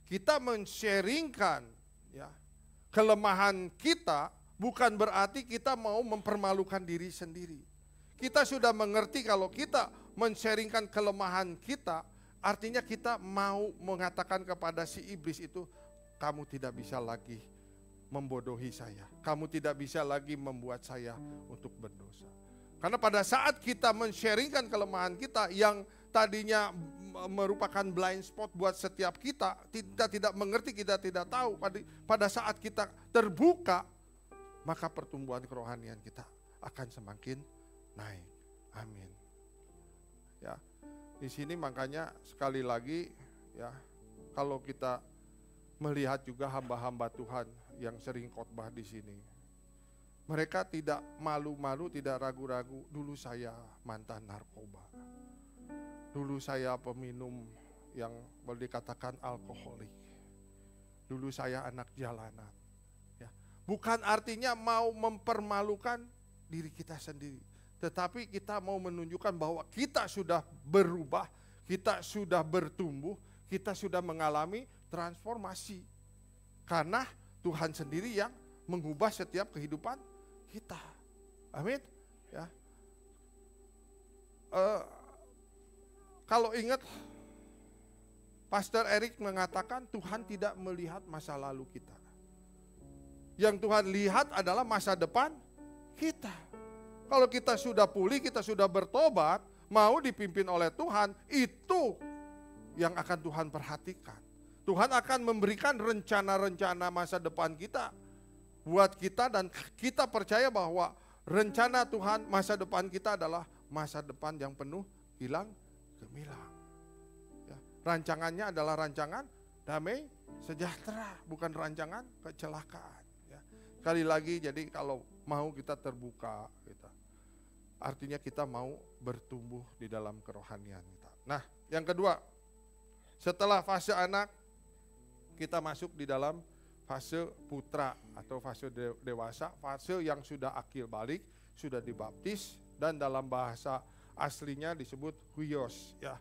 Kita men-sharingkan ya, kelemahan kita bukan berarti kita mau mempermalukan diri sendiri. Kita sudah mengerti kalau kita men-sharingkan kelemahan kita, artinya kita mau mengatakan kepada si iblis itu, kamu tidak bisa lagi membodohi saya. Kamu tidak bisa lagi membuat saya untuk berdosa. Karena pada saat kita men-sharingkan kelemahan kita yang tadinya merupakan blind spot buat setiap kita tidak mengerti, kita tidak tahu. Pada saat kita terbuka, maka pertumbuhan kerohanian kita akan semakin naik. Amin. Ya, di sini makanya sekali lagi ya, kalau kita melihat juga hamba-hamba Tuhan yang sering khotbah di sini, mereka tidak malu-malu, tidak ragu-ragu. Dulu saya mantan narkoba, dulu saya peminum yang boleh dikatakan alkoholik, dulu saya anak jalanan. Ya, bukan artinya mau mempermalukan diri kita sendiri, tetapi kita mau menunjukkan bahwa kita sudah berubah, kita sudah bertumbuh, kita sudah mengalami transformasi. Karena Tuhan sendiri yang mengubah setiap kehidupan kita. Amin. Ya. Kalau ingat, Pastor Eric mengatakan Tuhan tidak melihat masa lalu kita. Yang Tuhan lihat adalah masa depan kita. Kalau kita sudah pulih, kita sudah bertobat, mau dipimpin oleh Tuhan, itu yang akan Tuhan perhatikan. Tuhan akan memberikan rencana-rencana masa depan kita buat kita, dan kita percaya bahwa rencana Tuhan masa depan kita adalah masa depan yang penuh hilang gemilang. Ya, rancangannya adalah rancangan damai sejahtera, bukan rancangan kecelakaan. Ya. Sekali lagi, jadi kalau mau kita terbuka, artinya kita mau bertumbuh di dalam kerohanian kita. Nah, yang kedua, setelah fase anak, kita masuk di dalam fase putra atau fase dewasa, fase yang sudah akil balik, sudah dibaptis, dan dalam bahasa aslinya disebut huios. Ya.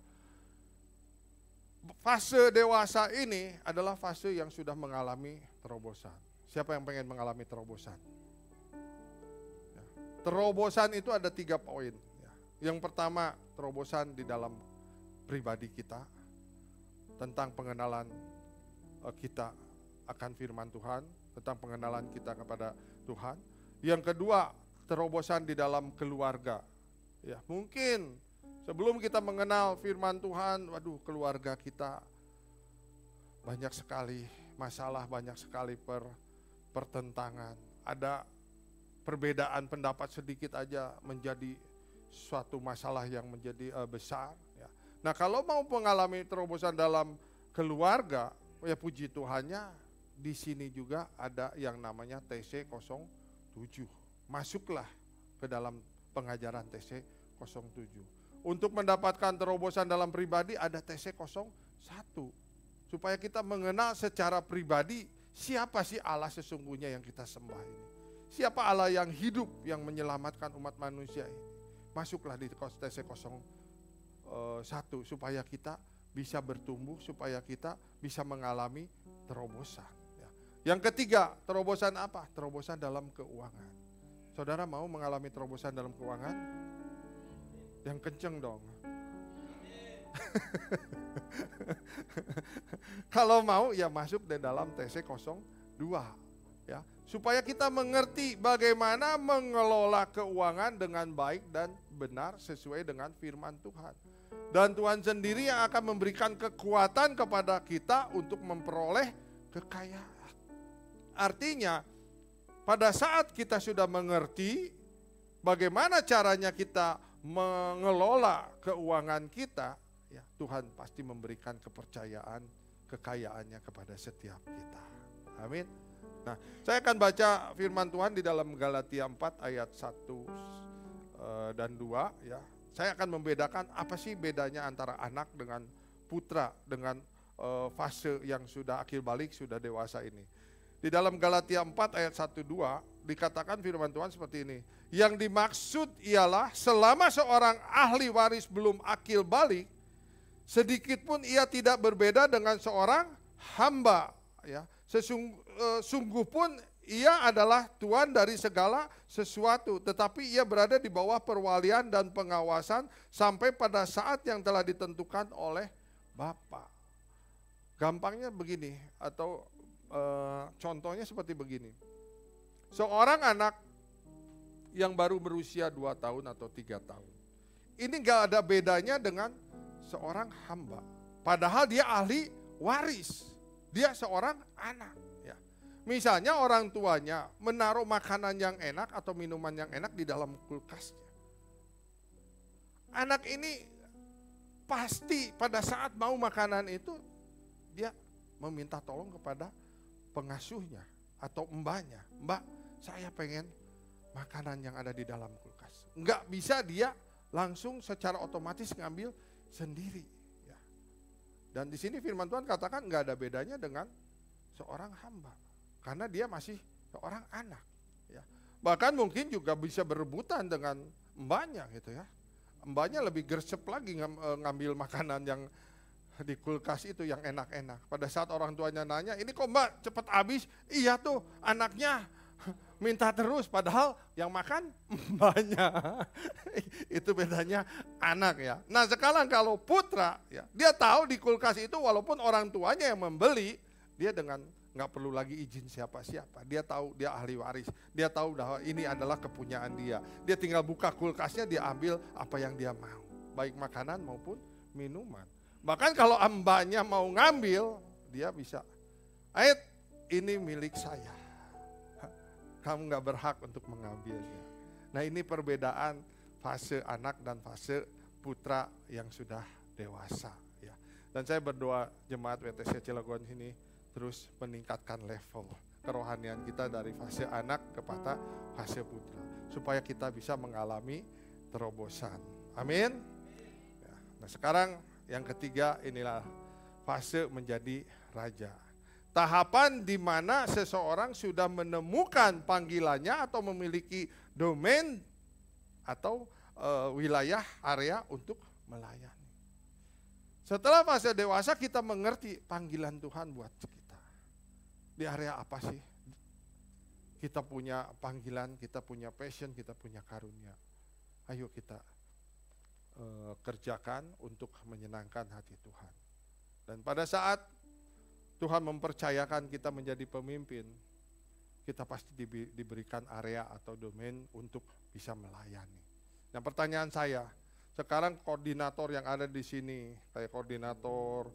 Fase dewasa ini adalah fase yang sudah mengalami terobosan. Siapa yang pengen mengalami terobosan? Ya. Terobosan itu ada 3 poin. Ya. Yang pertama, terobosan di dalam pribadi kita, tentang pengenalan kita akan firman Tuhan, tentang pengenalan kita kepada Tuhan. Yang kedua, terobosan di dalam keluarga. Ya, mungkin sebelum kita mengenal firman Tuhan, waduh, keluarga kita banyak sekali masalah, banyak sekali pertentangan. Ada perbedaan pendapat sedikit aja menjadi suatu masalah yang menjadi besar. Ya. Nah, kalau mau mengalami terobosan dalam keluarga, ya puji Tuhannya di sini juga ada yang namanya TC07. Masuklah ke dalam pengajaran TC07. Untuk mendapatkan terobosan dalam pribadi ada TC01. Supaya kita mengenal secara pribadi siapa sih Allah sesungguhnya yang kita sembah ini. Siapa Allah yang hidup yang menyelamatkan umat manusia ini. Masuklah di TC01 supaya kita bisa bertumbuh, supaya kita bisa mengalami terobosan. Ya. Yang ketiga, terobosan apa? Terobosan dalam keuangan. Saudara mau mengalami terobosan dalam keuangan? Yang kenceng dong. Kalau mau ya masuk di dalam TC02 ya, supaya kita mengerti bagaimana mengelola keuangan dengan baik dan benar sesuai dengan firman Tuhan. Dan Tuhan sendiri yang akan memberikan kekuatan kepada kita untuk memperoleh kekayaan. Artinya pada saat kita sudah mengerti bagaimana caranya kita mengelola keuangan kita, ya, Tuhan pasti memberikan kepercayaan, kekayaannya kepada setiap kita. Amin. Nah, saya akan baca firman Tuhan di dalam Galatia 4 ayat 1 dan 2 ya. Saya akan membedakan apa sih bedanya antara anak dengan putra dengan fase yang sudah akil balik, sudah dewasa ini. Di dalam Galatia 4 ayat 1-2 dikatakan firman Tuhan seperti ini. Yang dimaksud ialah selama seorang ahli waris belum akil balik, sedikit pun ia tidak berbeda dengan seorang hamba. Ya. Sungguh pun ia adalah tuan dari segala sesuatu, tetapi ia berada di bawah perwalian dan pengawasan sampai pada saat yang telah ditentukan oleh Bapa. Gampangnya begini, atau contohnya seperti begini. Seorang anak yang baru berusia 2 tahun atau 3 tahun. Ini gak ada bedanya dengan seorang hamba. Padahal dia ahli waris. Dia seorang anak. Ya. Misalnya orang tuanya menaruh makanan yang enak atau minuman yang enak di dalam kulkasnya. Anak ini pasti pada saat mau makanan itu dia meminta tolong kepada pengasuhnya atau mbaknya. Mbak, saya pengen makanan yang ada di dalam kulkas. Enggak bisa dia langsung secara otomatis ngambil sendiri. Ya. Dan di sini firman Tuhan katakan enggak ada bedanya dengan seorang hamba. Karena dia masih seorang anak. Ya. Bahkan mungkin juga bisa berebutan dengan mbaknya gitu ya. Mbaknya lebih gersep lagi ngambil makanan yang di kulkas itu yang enak-enak. Pada saat orang tuanya nanya, ini kok mbak cepat habis? Iya tuh anaknya minta terus, padahal yang makan mbaknya. Itu bedanya anak ya. Nah sekarang kalau putra, ya, dia tahu di kulkas itu walaupun orang tuanya yang membeli, dia dengan nggak perlu lagi izin siapa-siapa. Dia tahu dia ahli waris, dia tahu bahwa ini adalah kepunyaan dia. Dia tinggal buka kulkasnya, dia ambil apa yang dia mau, baik makanan maupun minuman. Bahkan kalau mbaknya mau ngambil, dia bisa, Ait, ini milik saya. Kamu gak berhak untuk mengambilnya. Nah ini perbedaan fase anak dan fase putra yang sudah dewasa. Ya. Dan saya berdoa jemaat WTC Cilegon ini terus meningkatkan level kerohanian kita dari fase anak kepada fase putra. Supaya kita bisa mengalami terobosan. Amin. Ya. Nah sekarang yang ketiga inilah fase menjadi raja. Tahapan di mana seseorang sudah menemukan panggilannya atau memiliki domain atau wilayah area untuk melayani. Setelah fase dewasa kita mengerti panggilan Tuhan buat kita. Di area apa sih? Kita punya panggilan, kita punya passion, kita punya karunia. Ayo kita kerjakan untuk menyenangkan hati Tuhan. Dan pada saat Tuhan mempercayakan kita menjadi pemimpin, kita pasti diberikan area atau domain untuk bisa melayani. Nah, pertanyaan saya, sekarang koordinator yang ada di sini, kayak koordinator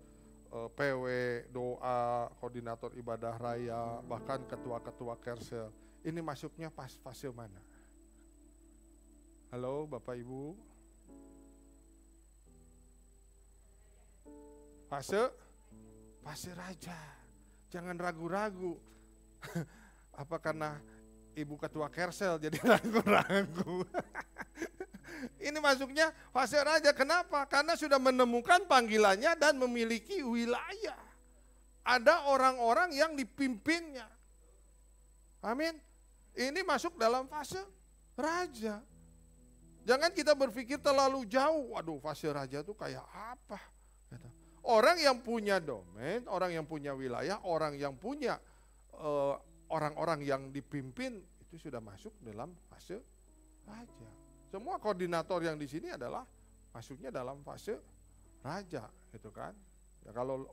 PW, doa, koordinator ibadah raya, bahkan ketua-ketua Kersel, ini masuknya pas fase mana? Halo Bapak Ibu? Fase raja. Jangan ragu-ragu. Apa karena ibu ketua Kersel jadi ragu-ragu? Ini masuknya fase raja. Kenapa? Karena sudah menemukan panggilannya dan memiliki wilayah. Ada orang-orang yang dipimpinnya. Amin. Ini masuk dalam fase raja. Jangan kita berpikir terlalu jauh. Waduh, fase raja itu kayak apa? Orang yang punya domain, orang yang punya wilayah, orang yang punya orang-orang yang dipimpin, itu sudah masuk dalam fase raja. Semua koordinator yang di sini adalah masuknya dalam fase raja, gitu kan? Ya, kalau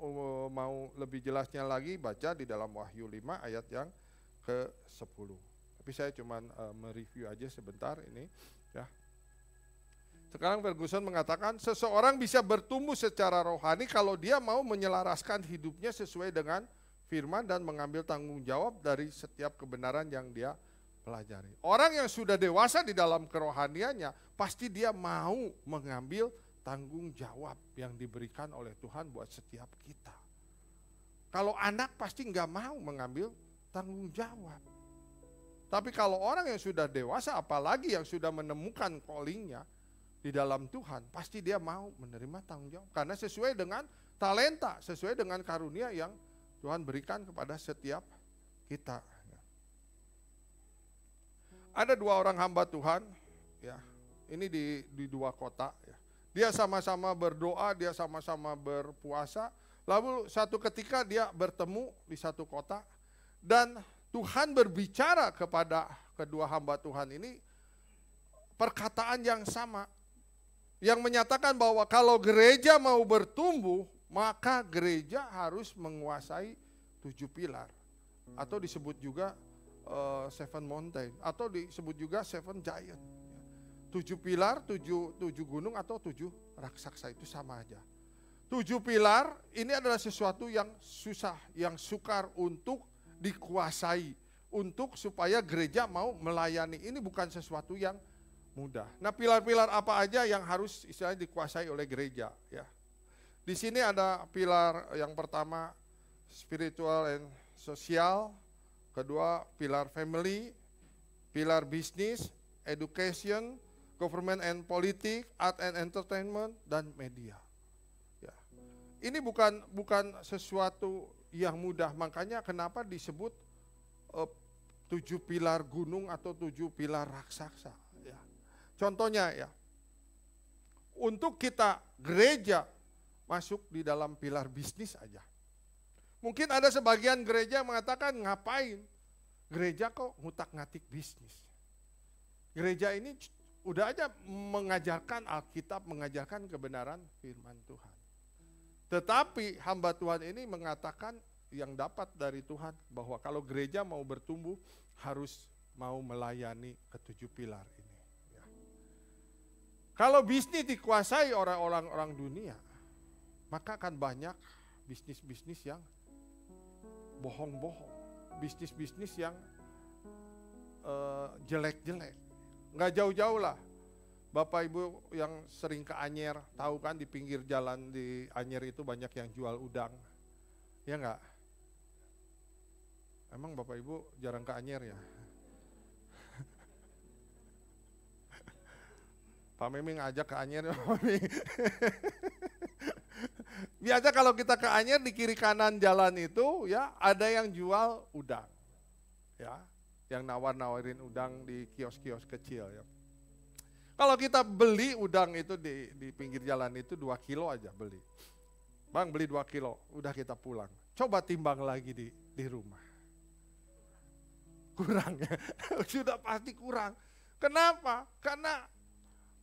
mau lebih jelasnya lagi, baca di dalam Wahyu 5 ayat yang ke-10. Tapi saya cuma mereview aja sebentar ini, ya. Sekarang Ferguson mengatakan seseorang bisa bertumbuh secara rohani kalau dia mau menyelaraskan hidupnya sesuai dengan firman dan mengambil tanggung jawab dari setiap kebenaran yang dia pelajari. Orang yang sudah dewasa di dalam kerohaniannya pasti dia mau mengambil tanggung jawab yang diberikan oleh Tuhan buat setiap kita. Kalau anak pasti nggak mau mengambil tanggung jawab. Tapi kalau orang yang sudah dewasa, apalagi yang sudah menemukan callingnya di dalam Tuhan, pasti dia mau menerima tanggung jawab. Karena sesuai dengan talenta, sesuai dengan karunia yang Tuhan berikan kepada setiap kita. Ada dua orang hamba Tuhan, ya, ini di dua kota. Ya. Dia sama-sama berdoa, dia sama-sama berpuasa. Lalu satu ketika dia bertemu di satu kota, dan Tuhan berbicara kepada kedua hamba Tuhan ini perkataan yang sama. Yang menyatakan bahwa kalau gereja mau bertumbuh, maka gereja harus menguasai 7 pilar. Atau disebut juga 7 mountain, atau disebut juga 7 giant. 7 pilar, 7 gunung atau 7 raksasa, itu sama aja. 7 pilar ini adalah sesuatu yang susah, yang sukar untuk dikuasai. Untuk supaya gereja mau melayani, ini bukan sesuatu yang mudah. Nah, pilar-pilar apa aja yang harus istilahnya dikuasai oleh gereja, ya. Di sini ada pilar yang pertama spiritual and sosial, kedua pilar family, pilar bisnis, education, government and politik, art and entertainment, dan media. Ya. Ini bukan sesuatu yang mudah, makanya kenapa disebut 7 pilar gunung atau 7 pilar raksasa. Ya. Contohnya ya, untuk kita gereja masuk di dalam pilar bisnis aja. Mungkin ada sebagian gereja mengatakan, ngapain gereja kok ngutak-ngatik bisnis. Gereja ini udah aja mengajarkan Alkitab, mengajarkan kebenaran firman Tuhan. Tetapi hamba Tuhan ini mengatakan yang dapat dari Tuhan bahwa kalau gereja mau bertumbuh harus mau melayani ke-7 pilar ini. Kalau bisnis dikuasai oleh orang-orang dunia, maka akan banyak bisnis-bisnis yang bohong-bohong, bisnis-bisnis yang jelek-jelek. Nggak jauh-jauh lah, Bapak Ibu yang sering ke Anyer, tahu kan di pinggir jalan di Anyer itu banyak yang jual udang, ya nggak? Emang Bapak Ibu jarang ke Anyer ya? Pak Mimi ngajak ke Anyer. Biasa kalau kita ke Anyer di kiri kanan jalan itu ya ada yang jual udang. Ya, yang nawar-nawarin udang di kios-kios kecil ya. Kalau kita beli udang itu di pinggir jalan itu 2 kilo aja beli. Bang beli 2 kilo, udah kita pulang. Coba timbang lagi di rumah. Kurang ya, sudah pasti kurang. Kenapa? Karena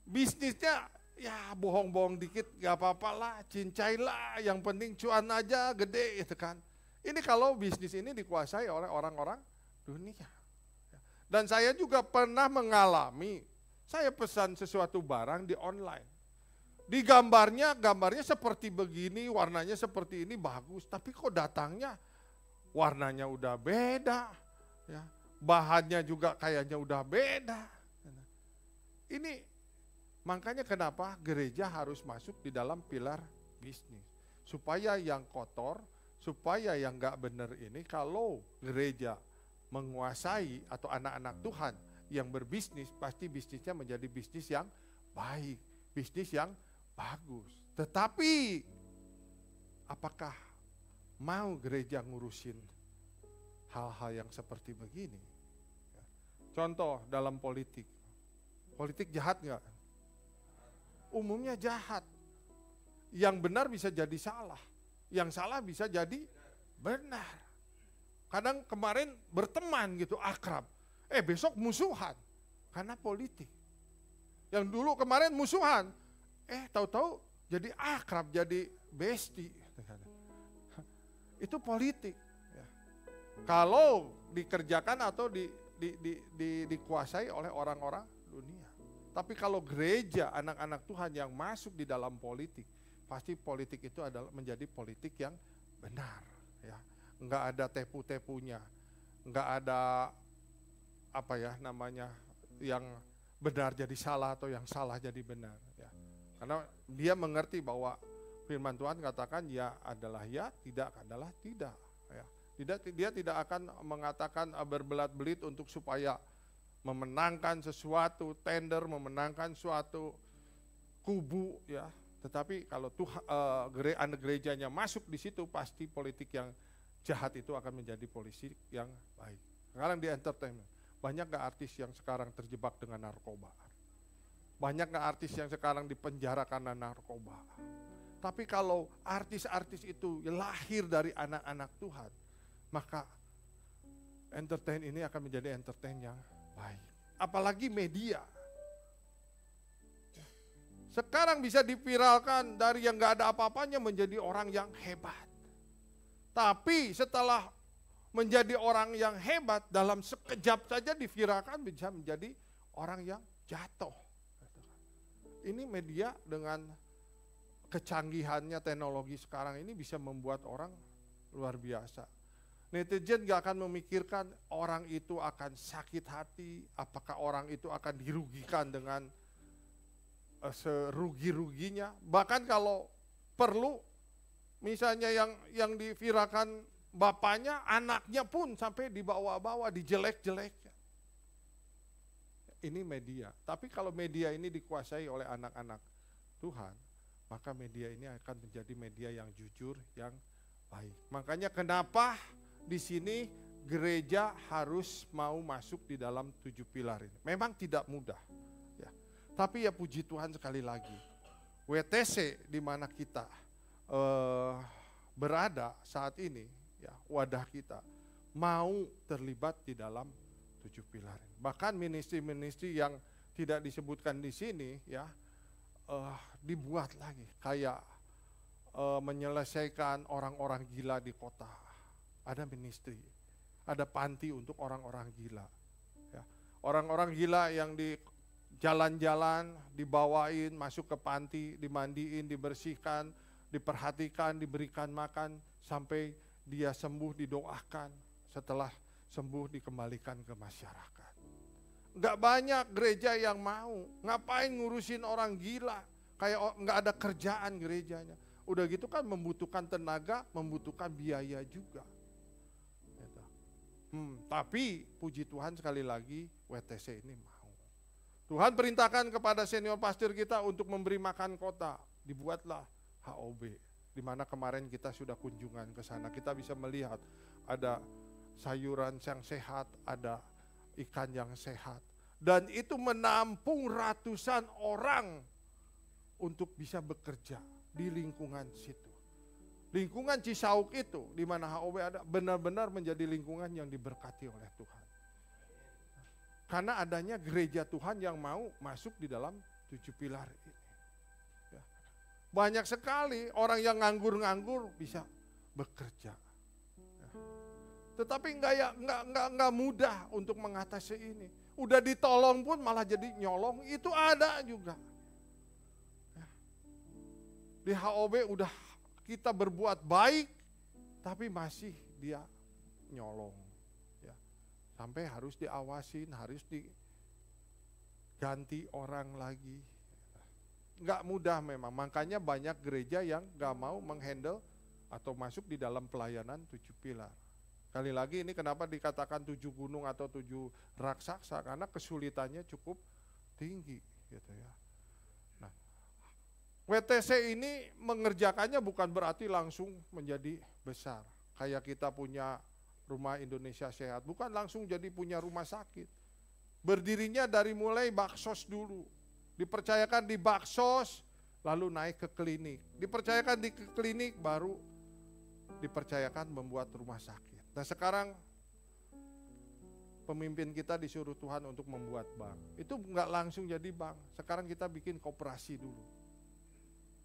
bisnisnya ya bohong-bohong dikit gak apa-apa lah, cincai lah, yang penting cuan aja gede gitu kan. Ini kalau bisnis ini dikuasai oleh orang-orang dunia. Dan saya juga pernah mengalami, saya pesan sesuatu barang di online. Di gambarnya seperti begini, warnanya seperti ini bagus, tapi kok datangnya warnanya udah beda, ya. Bahannya juga kayaknya udah beda. Ini makanya kenapa gereja harus masuk di dalam pilar bisnis. Supaya yang kotor, supaya yang gak benar ini, kalau gereja menguasai atau anak-anak Tuhan yang berbisnis, pasti bisnisnya menjadi bisnis yang baik, bisnis yang bagus. Tetapi apakah mau gereja ngurusin hal-hal yang seperti begini? Contoh dalam politik. Politik jahat nggak? Umumnya jahat. Yang benar bisa jadi salah. Yang salah bisa jadi benar. Kadang kemarin berteman gitu, akrab. Besok musuhan. Karena politik. Yang dulu kemarin musuhan. Tahu-tahu jadi akrab, jadi bestie. Itu politik. Ya. Kalau dikerjakan atau dikuasai oleh orang-orang dunia. Tapi kalau gereja, anak-anak Tuhan yang masuk di dalam politik, pasti politik itu adalah menjadi politik yang benar. Ya. Enggak ada tepu-tepunya, enggak ada yang benar jadi salah atau yang salah jadi benar. Ya. Karena dia mengerti bahwa firman Tuhan katakan ya adalah ya, tidak adalah tidak. Ya. Dia tidak akan mengatakan berbelat-belit untuk supaya memenangkan sesuatu tender, memenangkan suatu kubu, ya. Tetapi kalau anak gerejanya masuk di situ, pasti politik yang jahat itu akan menjadi politik yang baik. Sekarang di entertainment, banyak gak artis yang sekarang terjebak dengan narkoba? Banyak gak artis yang sekarang dipenjara karena narkoba? Tapi kalau artis-artis itu lahir dari anak-anak Tuhan, maka entertain ini akan menjadi entertain yang baik. Apalagi media. Sekarang bisa diviralkan dari yang gak ada apa-apanya menjadi orang yang hebat. Tapi setelah menjadi orang yang hebat, dalam sekejap saja diviralkan bisa menjadi orang yang jatuh. Ini media dengan kecanggihannya teknologi sekarang ini bisa membuat orang luar biasa. Netizen gak akan memikirkan orang itu akan sakit hati, apakah orang itu akan dirugikan dengan serugi-ruginya. Bahkan kalau perlu, misalnya yang diviralkan bapaknya, anaknya pun sampai dibawa-bawa, dijelek-jelek. Ini media. Tapi kalau media ini dikuasai oleh anak-anak Tuhan, maka media ini akan menjadi media yang jujur, yang baik. Makanya kenapa di sini gereja harus mau masuk di dalam 7 pilar ini. Memang tidak mudah, ya. Tapi ya puji Tuhan sekali lagi, WTC di mana kita berada saat ini, ya, wadah kita mau terlibat di dalam 7 pilar ini. Bahkan ministry-ministry yang tidak disebutkan di sini, ya, dibuat lagi kayak menyelesaikan orang-orang gila di kota. Ada ministry, ada panti untuk orang-orang gila. Ya. Orang-orang gila yang di jalan-jalan dibawain masuk ke panti, dimandiin, dibersihkan, diperhatikan, diberikan makan sampai dia sembuh, didoakan. Setelah sembuh dikembalikan ke masyarakat. Nggak banyak gereja yang mau. Ngapain ngurusin orang gila? Kayak nggak ada kerjaan gerejanya. Udah gitu kan membutuhkan tenaga, membutuhkan biaya juga. Tapi puji Tuhan sekali lagi WTC ini mau. Tuhan perintahkan kepada senior pastor kita untuk memberi makan kota. Dibuatlah HOB. Di mana kemarin kita sudah kunjungan ke sana. Kita bisa melihat ada sayuran yang sehat, ada ikan yang sehat. Dan itu menampung ratusan orang untuk bisa bekerja di lingkungan situ. Lingkungan Cisauk itu, di mana HOB ada, benar-benar menjadi lingkungan yang diberkati oleh Tuhan. Karena adanya gereja Tuhan yang mau masuk di dalam 7 pilar ini. Ya. Banyak sekali orang yang nganggur-nganggur bisa bekerja. Tetapi nggak mudah untuk mengatasi ini. Udah ditolong pun malah jadi nyolong, itu ada juga. Di HOB udah kita berbuat baik, tapi masih dia nyolong. Ya. Sampai harus diawasin, harus diganti orang lagi. Nggak mudah memang, makanya banyak gereja yang nggak mau menghandle atau masuk di dalam pelayanan 7 pilar. Kali lagi ini kenapa dikatakan 7 gunung atau 7 raksasa, karena kesulitannya cukup tinggi gitu ya. Nah, WTC ini mengerjakannya bukan berarti langsung menjadi besar. Kayak kita punya Rumah Indonesia Sehat, bukan langsung jadi punya rumah sakit. Berdirinya dari mulai baksos dulu. Dipercayakan di baksos, lalu naik ke klinik. Dipercayakan di klinik, baru dipercayakan membuat rumah sakit. Nah sekarang pemimpin kita disuruh Tuhan untuk membuat bank. Itu nggak langsung jadi bank. Sekarang kita bikin koperasi dulu.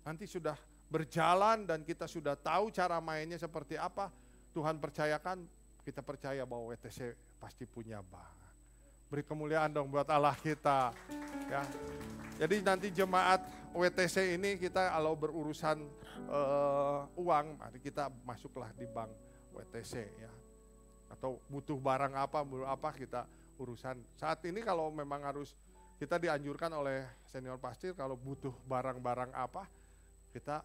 Nanti sudah berjalan dan kita sudah tahu cara mainnya seperti apa. Tuhan percayakan, kita percaya bahwa WTC pasti punya bank. Beri kemuliaan dong buat Allah kita. Ya. Jadi nanti jemaat WTC ini kita kalau berurusan uang, mari kita masuklah di bank WTC ya. Atau butuh barang apa kita urusan. Saat ini kalau memang harus, kita dianjurkan oleh senior pastor kalau butuh barang-barang apa, kita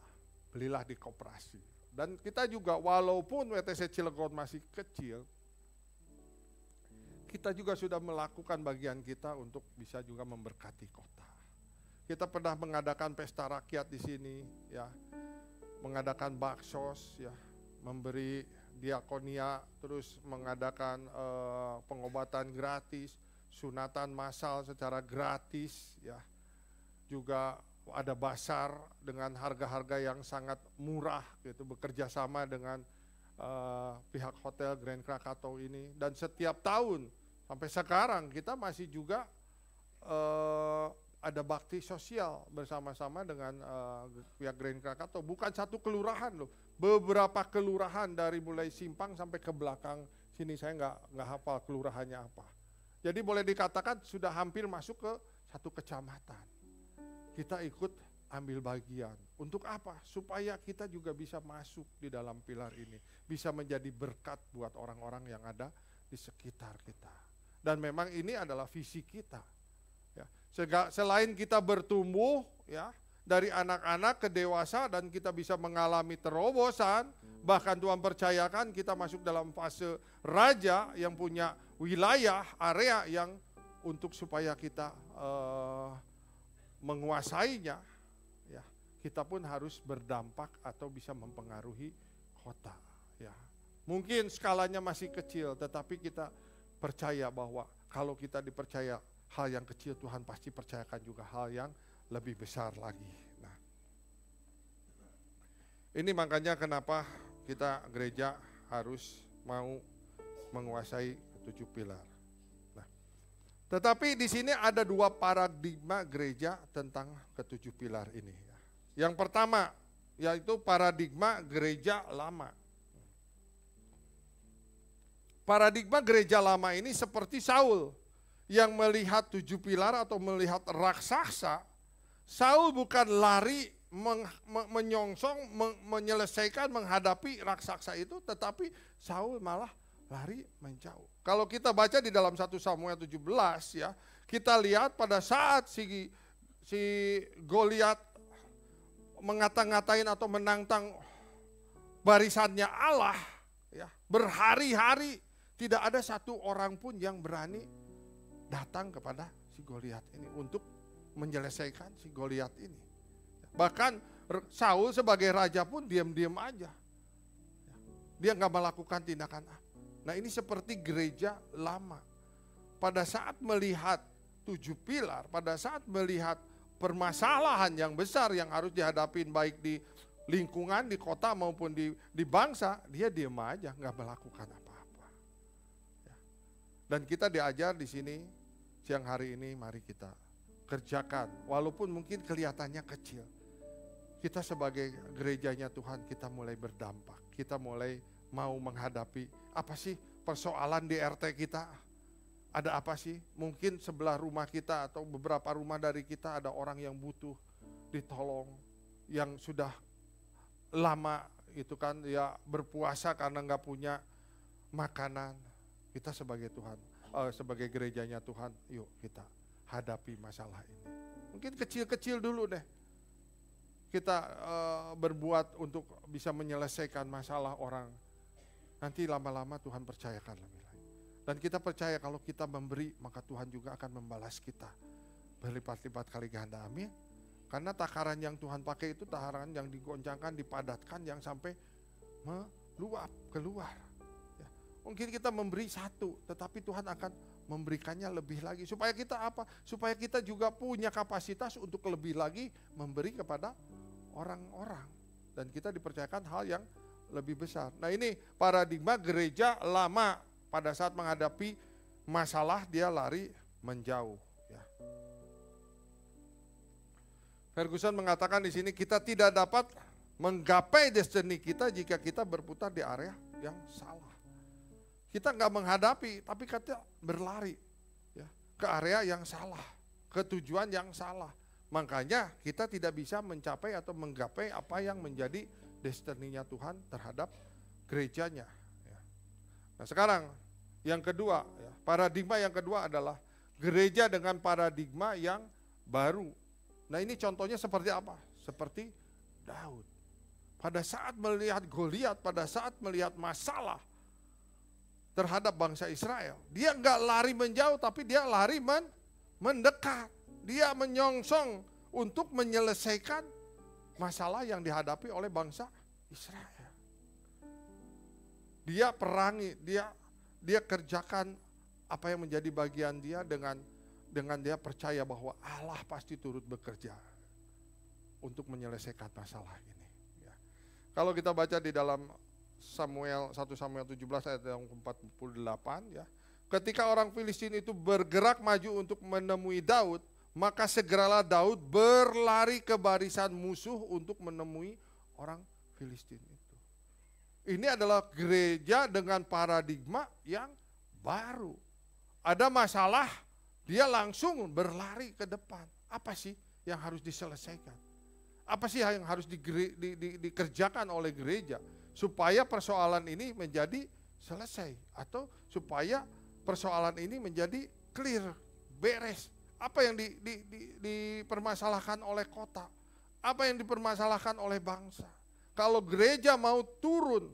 belilah di koperasi. Dan kita juga walaupun WTC Cilegon masih kecil, kita juga sudah melakukan bagian kita untuk bisa juga memberkati kota. Kita pernah mengadakan pesta rakyat di sini ya. Mengadakan baksos ya, memberi diakonia, terus mengadakan pengobatan gratis, sunatan massal secara gratis ya. Juga ada basar dengan harga-harga yang sangat murah gitu, bekerja sama dengan pihak hotel Grand Krakatau ini. Dan setiap tahun sampai sekarang kita masih juga ada bakti sosial bersama-sama dengan pihak Grand Krakatau. Bukan satu kelurahan loh, beberapa kelurahan dari mulai Simpang sampai ke belakang sini, saya nggak hafal kelurahannya apa. Jadi boleh dikatakan sudah hampir masuk ke satu kecamatan. Kita ikut ambil bagian. Untuk apa? Supaya kita juga bisa masuk di dalam pilar ini. Bisa menjadi berkat buat orang-orang yang ada di sekitar kita. Dan memang ini adalah visi kita. Ya. Selain kita bertumbuh ya, dari anak-anak ke dewasa dan kita bisa mengalami terobosan, bahkan Tuhan percayakan kita masuk dalam fase raja yang punya wilayah, area yang untuk supaya kita menguasainya, ya, kita pun harus berdampak atau bisa mempengaruhi kota. Ya. Mungkin skalanya masih kecil, tetapi kita percaya bahwa kalau kita dipercaya hal yang kecil, Tuhan pasti percayakan juga hal yang lebih besar lagi. Nah, ini makanya kenapa kita gereja harus mau menguasai 7 pilar. Nah, tetapi di sini ada 2 paradigma gereja tentang ke-7 pilar ini. Yang pertama yaitu paradigma gereja lama. Paradigma gereja lama ini seperti Saul yang melihat 7 pilar atau melihat raksasa. Saul bukan lari menyongsong, menyelesaikan, menghadapi raksasa itu, tetapi Saul malah lari menjauh. Kalau kita baca di dalam 1 Samuel 17 ya, kita lihat pada saat si Goliat mengata-ngatain atau menantang barisannya Allah ya, berhari-hari tidak ada satu orang pun yang berani datang kepada si Goliat ini untuk menyelesaikan si Goliat ini. Bahkan Saul sebagai raja pun diam-diam aja. Dia nggak melakukan tindakan apa. Nah ini seperti gereja lama. Pada saat melihat 7 pilar, pada saat melihat permasalahan yang besar yang harus dihadapin baik di lingkungan, di kota maupun di bangsa, dia diam aja, nggak melakukan apa-apa. Ya. Dan kita diajar di sini siang hari ini, mari kita kerjakan, walaupun mungkin kelihatannya kecil. Kita sebagai gerejanya Tuhan, kita mulai berdampak, kita mulai mau menghadapi apa sih persoalan di RT kita? Ada apa sih? Mungkin sebelah rumah kita atau beberapa rumah dari kita ada orang yang butuh ditolong, yang sudah lama itu kan ya berpuasa karena nggak punya makanan. Kita sebagai Tuhan, sebagai gerejanya Tuhan, yuk kita hadapi masalah ini. Mungkin kecil-kecil dulu deh. Kita berbuat untuk bisa menyelesaikan masalah orang. Nanti lama-lama Tuhan percayakan lebih lagi. Dan kita percaya kalau kita memberi, maka Tuhan juga akan membalas kita berlipat-lipat kali ganda. Amin. Karena takaran yang Tuhan pakai itu takaran yang digoncangkan, dipadatkan, yang sampai meluap keluar. Ya. Mungkin kita memberi satu, tetapi Tuhan akan memberikannya lebih lagi. Supaya kita apa? Supaya kita juga punya kapasitas untuk lebih lagi memberi kepada orang-orang. Dan kita dipercayakan hal yang lebih besar. Nah ini paradigma gereja lama. Pada saat menghadapi masalah dia lari menjauh. Ya. Ferguson mengatakan di sini kita tidak dapat menggapai destiny kita jika kita berputar di area yang salah. Kita nggak menghadapi, tapi kita berlari ya, ke area yang salah, ke tujuan yang salah. Makanya kita tidak bisa mencapai atau menggapai apa yang menjadi destiny-nya Tuhan terhadap gerejanya. Ya. Nah sekarang yang kedua, ya, paradigma yang kedua adalah gereja dengan paradigma yang baru. Nah ini contohnya seperti apa? Seperti Daud. Pada saat melihat Goliat, pada saat melihat masalah terhadap bangsa Israel, dia nggak lari menjauh, tapi dia lari mendekat. Dia menyongsong untuk menyelesaikan masalah yang dihadapi oleh bangsa Israel. Dia perangi, dia kerjakan apa yang menjadi bagian dia dengan dia percaya bahwa Allah pasti turut bekerja untuk menyelesaikan masalah ini. Ya. Kalau kita baca di dalam 1 Samuel 17 ayat yang 48 ya. Ketika orang Filistin itu bergerak maju untuk menemui Daud, maka segeralah Daud berlari ke barisan musuh untuk menemui orang Filistin itu. Ini adalah gereja dengan paradigma yang baru. Ada masalah, dia langsung berlari ke depan. Apa sih yang harus diselesaikan? Apa sih yang harus dikerjakan oleh gereja supaya persoalan ini menjadi selesai, atau supaya persoalan ini menjadi clear, beres. Apa yang dipermasalahkan oleh kota? Apa yang dipermasalahkan oleh bangsa? Kalau gereja mau turun,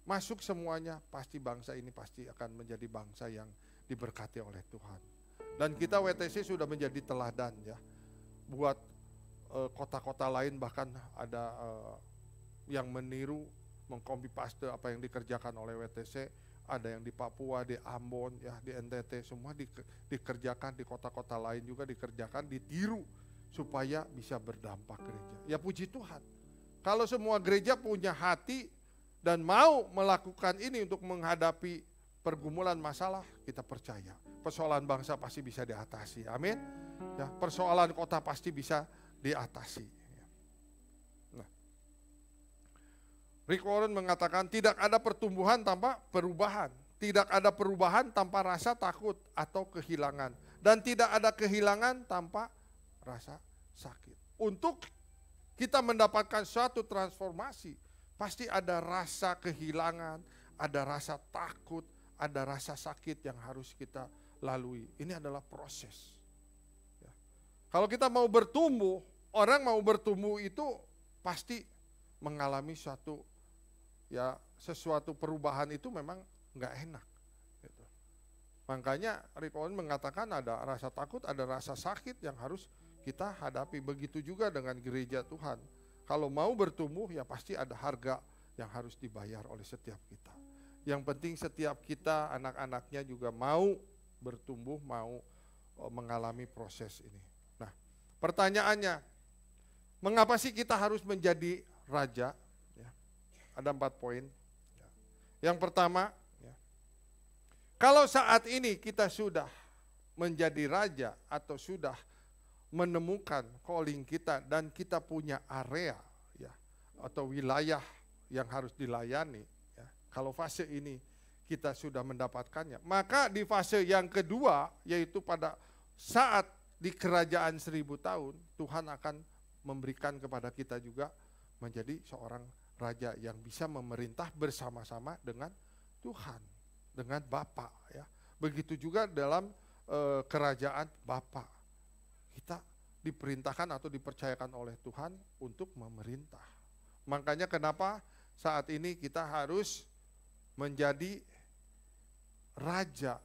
masuk semuanya, pasti bangsa ini pasti akan menjadi bangsa yang diberkati oleh Tuhan. Dan kita WTC sudah menjadi teladan ya, buat kota-kota lain, bahkan ada yang meniru, mengcopy paste apa yang dikerjakan oleh WTC. Ada yang di Papua, di Ambon, ya di NTT, semua dikerjakan, di kota-kota lain juga dikerjakan, ditiru supaya bisa berdampak gereja. Ya puji Tuhan. Kalau semua gereja punya hati dan mau melakukan ini untuk menghadapi pergumulan masalah, kita percaya persoalan bangsa pasti bisa diatasi. Amin. Ya, persoalan kota pasti bisa diatasi. Nah, Rick Warren mengatakan tidak ada pertumbuhan tanpa perubahan, tidak ada perubahan tanpa rasa takut atau kehilangan, dan tidak ada kehilangan tanpa rasa sakit. Untuk kita mendapatkan suatu transformasi, pasti ada rasa kehilangan, ada rasa takut, ada rasa sakit yang harus kita lalui. Ini adalah proses. Ya. Kalau kita mau bertumbuh, orang mau bertumbuh itu pasti mengalami sesuatu perubahan itu memang nggak enak. Gitu. Makanya Rick Warren mengatakan ada rasa takut, ada rasa sakit yang harus kita hadapi. Begitu juga dengan gereja Tuhan. Kalau mau bertumbuh ya pasti ada harga yang harus dibayar oleh setiap kita. Yang penting setiap kita, anak-anaknya juga mau bertumbuh, mau mengalami proses ini. Nah, pertanyaannya, mengapa sih kita harus menjadi raja? Ya, ada 4 poin. Ya. Yang pertama, ya, kalau saat ini kita sudah menjadi raja atau sudah menemukan calling kita dan kita punya area ya, atau wilayah yang harus dilayani. Ya. Kalau fase ini kita sudah mendapatkannya. Maka di fase yang kedua, yaitu pada saat di kerajaan 1000 tahun, Tuhan akan memberikan kepada kita juga menjadi seorang raja yang bisa memerintah bersama-sama dengan Tuhan, dengan Bapa, ya. Begitu juga dalam kerajaan Bapa. Kita diperintahkan atau dipercayakan oleh Tuhan untuk memerintah. Makanya kenapa saat ini kita harus menjadi raja,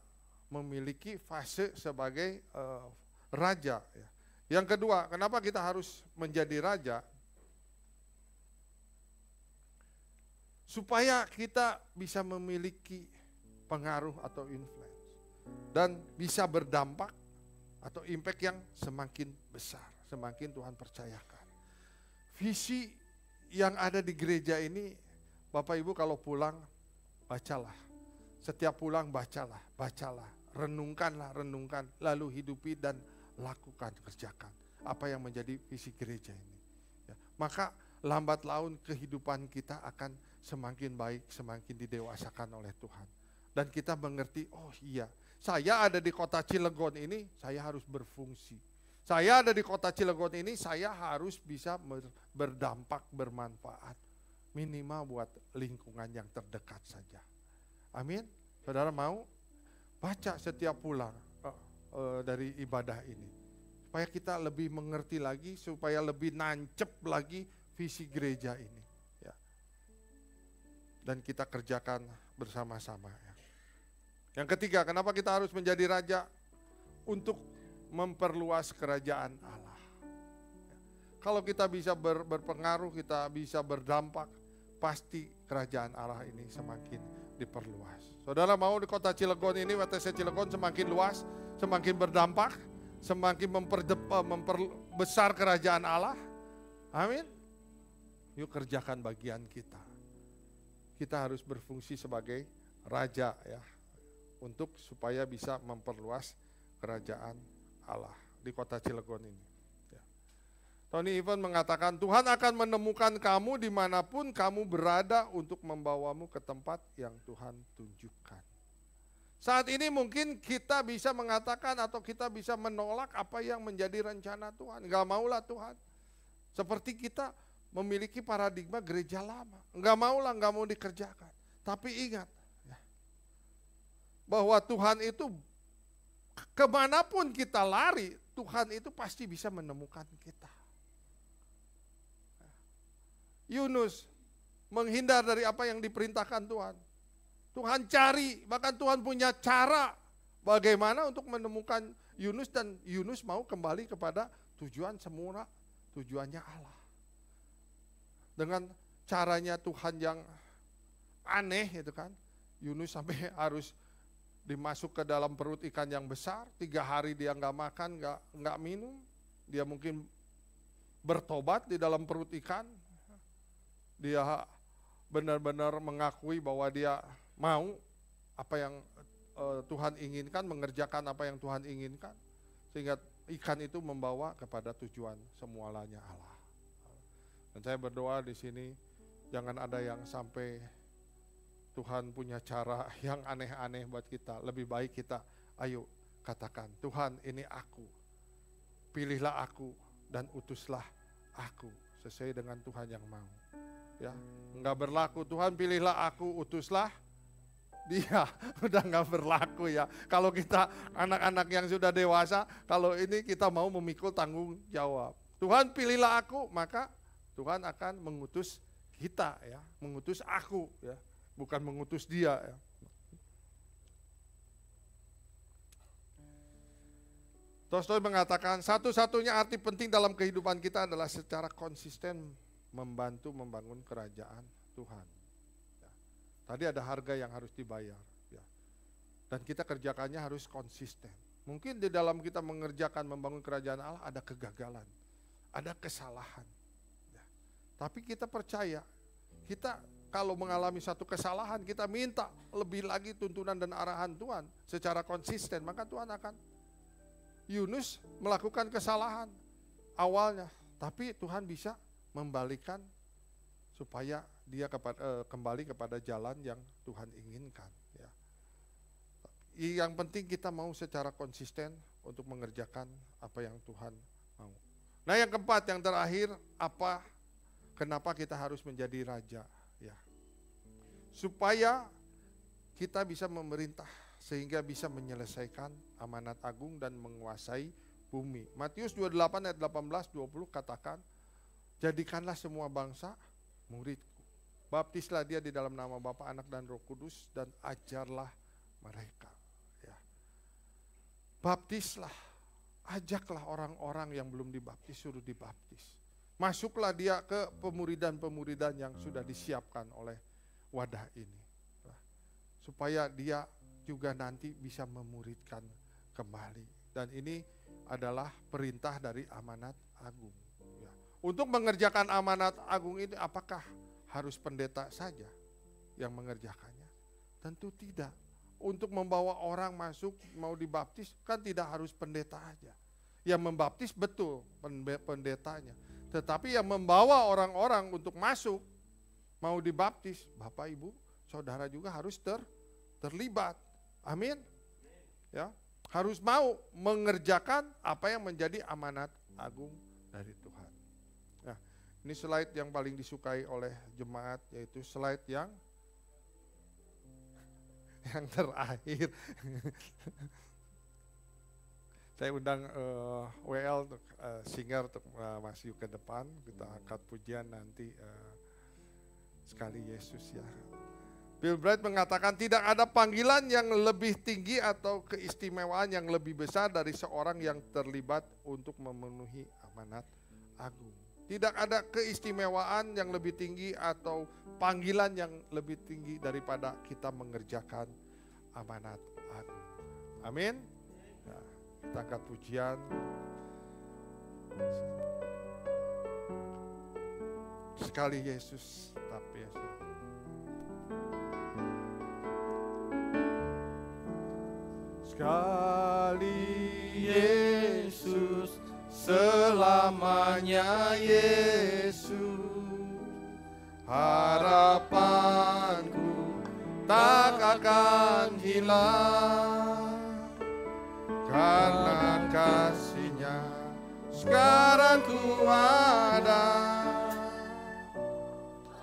memiliki fase sebagai raja. Ya. Yang kedua, kenapa kita harus menjadi raja? Supaya kita bisa memiliki pengaruh atau influence dan bisa berdampak atau impact yang semakin besar, semakin Tuhan percayakan. Visi yang ada di gereja ini, Bapak Ibu kalau pulang, bacalah. Setiap pulang bacalah, renungkan, lalu hidupi dan lakukan, kerjakan apa yang menjadi visi gereja ini. Ya, maka lambat laun kehidupan kita akan semakin baik, semakin didewasakan oleh Tuhan. Dan kita mengerti, oh iya, saya ada di kota Cilegon ini, saya harus berfungsi. Saya ada di kota Cilegon ini, saya harus bisa berdampak, bermanfaat. Minimal buat lingkungan yang terdekat saja. Amin. Saudara mau baca setiap pulang dari ibadah ini. Supaya kita lebih mengerti lagi, supaya lebih nancep lagi visi gereja ini. Ya. Dan kita kerjakan bersama-sama. Ya. Yang ketiga, kenapa kita harus menjadi raja? Untuk memperluas kerajaan Allah. Ya. Kalau kita bisa berpengaruh, kita bisa berdampak, pasti kerajaan Allah ini semakin diperluas. Saudara mau di kota Cilegon ini, WTC Cilegon semakin luas, semakin berdampak, semakin memperbesar kerajaan Allah. Amin. Yuk kerjakan bagian kita. Kita harus berfungsi sebagai raja ya, untuk supaya bisa memperluas kerajaan Allah di kota Cilegon ini. Ya. Tony Evans mengatakan Tuhan akan menemukan kamu dimanapun kamu berada untuk membawamu ke tempat yang Tuhan tunjukkan. Saat ini mungkin kita bisa mengatakan atau kita bisa menolak apa yang menjadi rencana Tuhan. Enggak maulah Tuhan. Seperti kita memiliki paradigma gereja lama. Enggak maulah, enggak mau dikerjakan. Tapi ingat ya, bahwa Tuhan itu kemanapun kita lari, Tuhan itu pasti bisa menemukan kita. Yunus menghindar dari apa yang diperintahkan Tuhan. Tuhan cari, bahkan Tuhan punya cara bagaimana untuk menemukan Yunus dan Yunus mau kembali kepada tujuan semula, tujuannya Allah. Dengan caranya Tuhan yang aneh itu kan, Yunus sampai harus dimasuk ke dalam perut ikan yang besar, 3 hari dia nggak makan, nggak minum, dia mungkin bertobat di dalam perut ikan, dia benar-benar mengakui bahwa dia mau apa yang Tuhan inginkan, mengerjakan apa yang Tuhan inginkan, sehingga ikan itu membawa kepada tujuan semualanya Allah. Dan saya berdoa di sini jangan ada yang sampai Tuhan punya cara yang aneh-aneh buat kita. Lebih baik kita ayo katakan, Tuhan ini aku, pilihlah aku dan utuslah aku sesuai dengan Tuhan yang mau. Ya, enggak berlaku Tuhan pilihlah aku, utuslah dia, udah enggak berlaku ya. Kalau kita anak-anak yang sudah dewasa, kalau ini kita mau memikul tanggung jawab. Tuhan pilihlah aku, maka Tuhan akan mengutus kita ya, mengutus aku ya, bukan mengutus dia ya. Tolstoy mengatakan satu-satunya arti penting dalam kehidupan kita adalah secara konsisten membantu membangun kerajaan Tuhan. Ya. Tadi ada harga yang harus dibayar. Ya. Dan kita kerjakannya harus konsisten. Mungkin di dalam kita mengerjakan membangun kerajaan Allah ada kegagalan, ada kesalahan. Ya. Tapi kita percaya, kita kalau mengalami satu kesalahan, kita minta lebih lagi tuntunan dan arahan Tuhan secara konsisten, maka Tuhan akan. Yunus melakukan kesalahan awalnya, tapi Tuhan bisa membalikan supaya dia kembali kepada jalan yang Tuhan inginkan. Ya. yang penting kita mau secara konsisten untuk mengerjakan apa yang Tuhan mau. Nah, yang keempat, yang terakhir, kenapa kita harus menjadi raja? Ya, supaya kita bisa memerintah sehingga bisa menyelesaikan amanat agung dan menguasai bumi. Matius 28 ayat 18-20 katakan, jadikanlah semua bangsa muridku. Baptislah dia di dalam nama Bapa, Anak, dan Roh Kudus, dan ajarlah mereka. Ya. Baptislah, ajaklah orang-orang yang belum dibaptis, suruh dibaptis. Masuklah dia ke pemuridan-pemuridan yang sudah disiapkan oleh wadah ini. Supaya dia juga nanti bisa memuridkan kembali. Dan ini adalah perintah dari amanat agung. Ya. Untuk mengerjakan amanat agung ini, apakah harus pendeta saja yang mengerjakannya? Tentu tidak. Untuk membawa orang masuk mau dibaptis kan tidak harus pendeta aja. Yang membaptis betul pendetanya. Tetapi yang membawa orang-orang untuk masuk mau dibaptis, Bapak Ibu, saudara juga harus terlibat. Amin. Ya, harus mau mengerjakan apa yang menjadi amanat agung dari Tuhan. Nah, ini slide yang paling disukai oleh jemaat, yaitu slide yang terakhir. Saya undang WL untuk singer untuk masuk ke depan. Kita angkat pujian nanti sekali Yesus ya. Bill Bright mengatakan tidak ada panggilan yang lebih tinggi atau keistimewaan yang lebih besar dari seorang yang terlibat untuk memenuhi amanat agung. Tidak ada keistimewaan yang lebih tinggi atau panggilan yang lebih tinggi daripada kita mengerjakan amanat agung. Amin. Nah, kita angkat pujian. Sekali Yesus, tapi Yesus. Sekali Yesus, selamanya Yesus, harapanku tak akan hilang, karena kasih-Nya sekarang ku ada.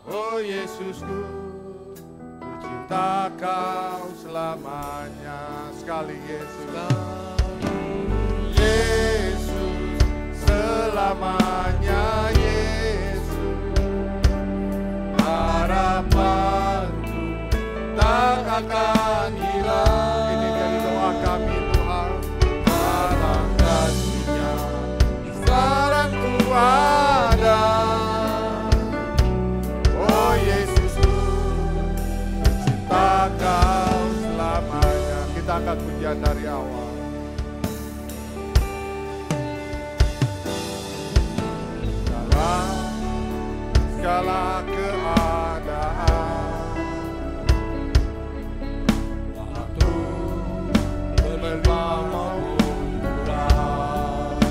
Oh Yesusku, ku cinta Kau selamanya. Sekali Yesus, Yesus, selamanya Yesus, harapanku tak akan hilang. Ini jadi doa kami Tuhan, karena kasih-Nya sekarang ku ada. Oh Yesusku, ku cinta Kau selamanya. Kita akan pujian dari awal. Segala keadaan, waktu berlama maupun pulang,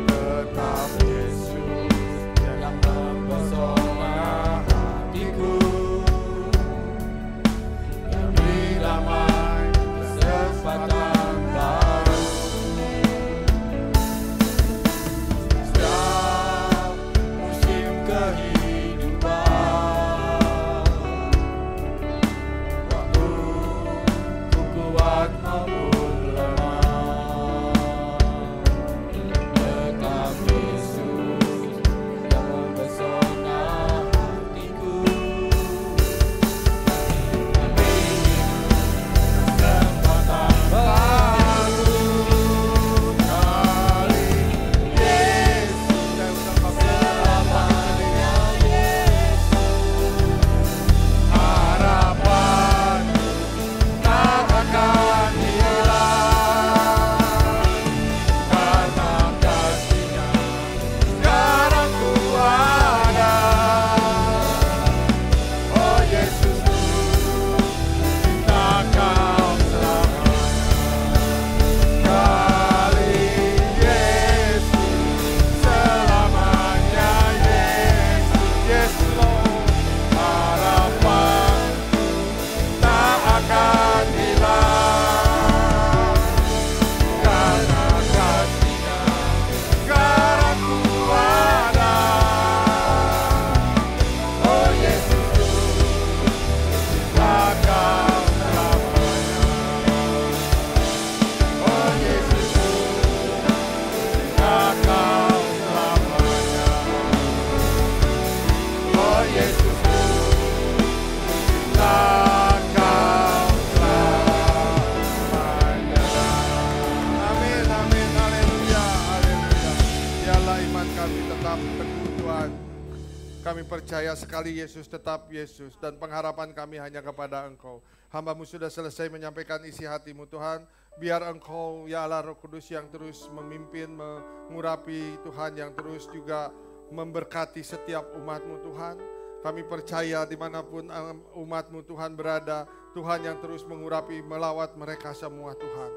tetap Yesus yang mempesona hatiku. Demi damai Kami percaya sekali Yesus tetap Yesus dan pengharapan kami hanya kepada Engkau. Hamba-Mu sudah selesai menyampaikan isi hati-Mu Tuhan. Biar Engkau ya Allah Roh Kudus yang terus memimpin, mengurapi Tuhan, yang terus juga memberkati setiap umat-Mu Tuhan. Kami percaya dimanapun umat-Mu Tuhan berada, Tuhan yang terus mengurapi, melawat mereka semua Tuhan.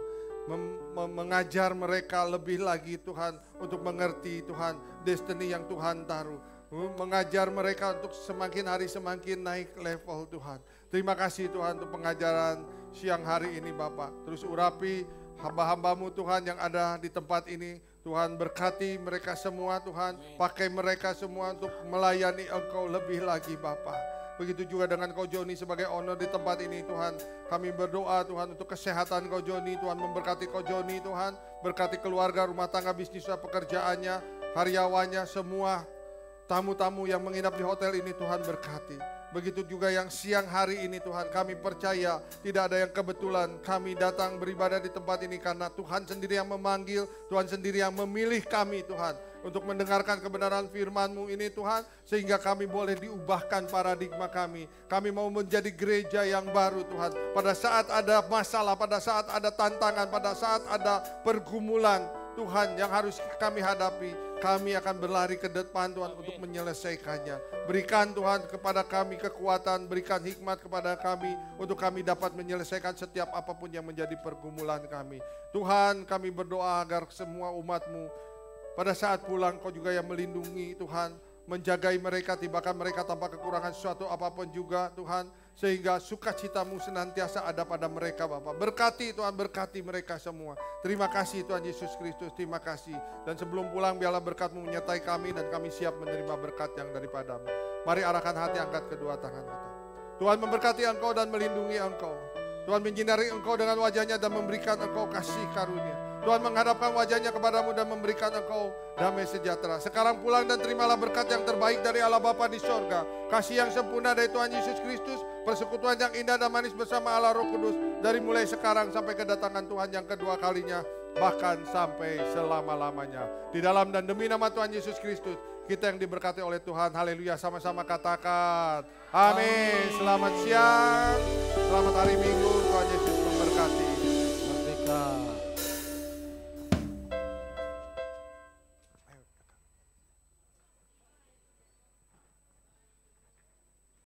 Mengajar mereka lebih lagi Tuhan untuk mengerti Tuhan destiny yang Tuhan taruh. Mengajar mereka untuk semakin hari semakin naik level Tuhan. Terima kasih Tuhan untuk pengajaran siang hari ini Bapak. Terus urapi hamba-hamba-Mu Tuhan yang ada di tempat ini. Tuhan berkati mereka semua Tuhan. Pakai mereka semua untuk melayani Engkau lebih lagi Bapak. Begitu juga dengan Ko Joni sebagai owner di tempat ini Tuhan. Kami berdoa Tuhan untuk kesehatan Ko Joni. Tuhan memberkati Ko Joni Tuhan. Berkati keluarga, rumah tangga, bisnisnya, pekerjaannya, karyawannya, semua tamu-tamu yang menginap di hotel ini Tuhan berkati. Begitu juga yang siang hari ini Tuhan, kami percaya tidak ada yang kebetulan. Kami datang beribadah di tempat ini karena Tuhan sendiri yang memanggil, Tuhan sendiri yang memilih kami Tuhan. Untuk mendengarkan kebenaran firman-Mu ini Tuhan, sehingga kami boleh diubahkan paradigma kami. Kami mau menjadi gereja yang baru Tuhan. Pada saat ada masalah, pada saat ada tantangan, pada saat ada pergumulan Tuhan yang harus kami hadapi, kami akan berlari ke depan Tuhan untuk menyelesaikannya. Berikan Tuhan kepada kami kekuatan, berikan hikmat kepada kami untuk kami dapat menyelesaikan setiap apapun yang menjadi pergumulan kami. Tuhan, kami berdoa agar semua umat-Mu pada saat pulang Kau juga yang melindungi Tuhan, menjagai mereka, tibakan mereka tanpa kekurangan sesuatu apapun juga Tuhan, sehingga sukacita-Mu senantiasa ada pada mereka Bapak. Berkati Tuhan, berkati mereka semua. Terima kasih Tuhan Yesus Kristus, terima kasih. Dan sebelum pulang biarlah berkat-Mu menyertai kami dan kami siap menerima berkat yang daripada-Mu. Mari arahkan hati, angkat kedua tangan kita. Tuhan memberkati Engkau dan melindungi Engkau. Tuhan menyinari Engkau dengan wajah-Nya dan memberikan Engkau kasih karunia. Tuhan menghadapkan wajah-Nya kepadamu dan memberikan Engkau damai sejahtera. Sekarang pulang dan terimalah berkat yang terbaik dari Allah Bapa di sorga. Kasih yang sempurna dari Tuhan Yesus Kristus. Persekutuan yang indah dan manis bersama Allah Roh Kudus. Dari mulai sekarang sampai kedatangan Tuhan yang kedua kalinya. Bahkan sampai selama-lamanya. Di dalam dan demi nama Tuhan Yesus Kristus. Kita yang diberkati oleh Tuhan. Haleluya. Sama-sama katakan. Amin. Selamat siang. Selamat hari Minggu. Tuhan Yesus memberkati. Merdeka.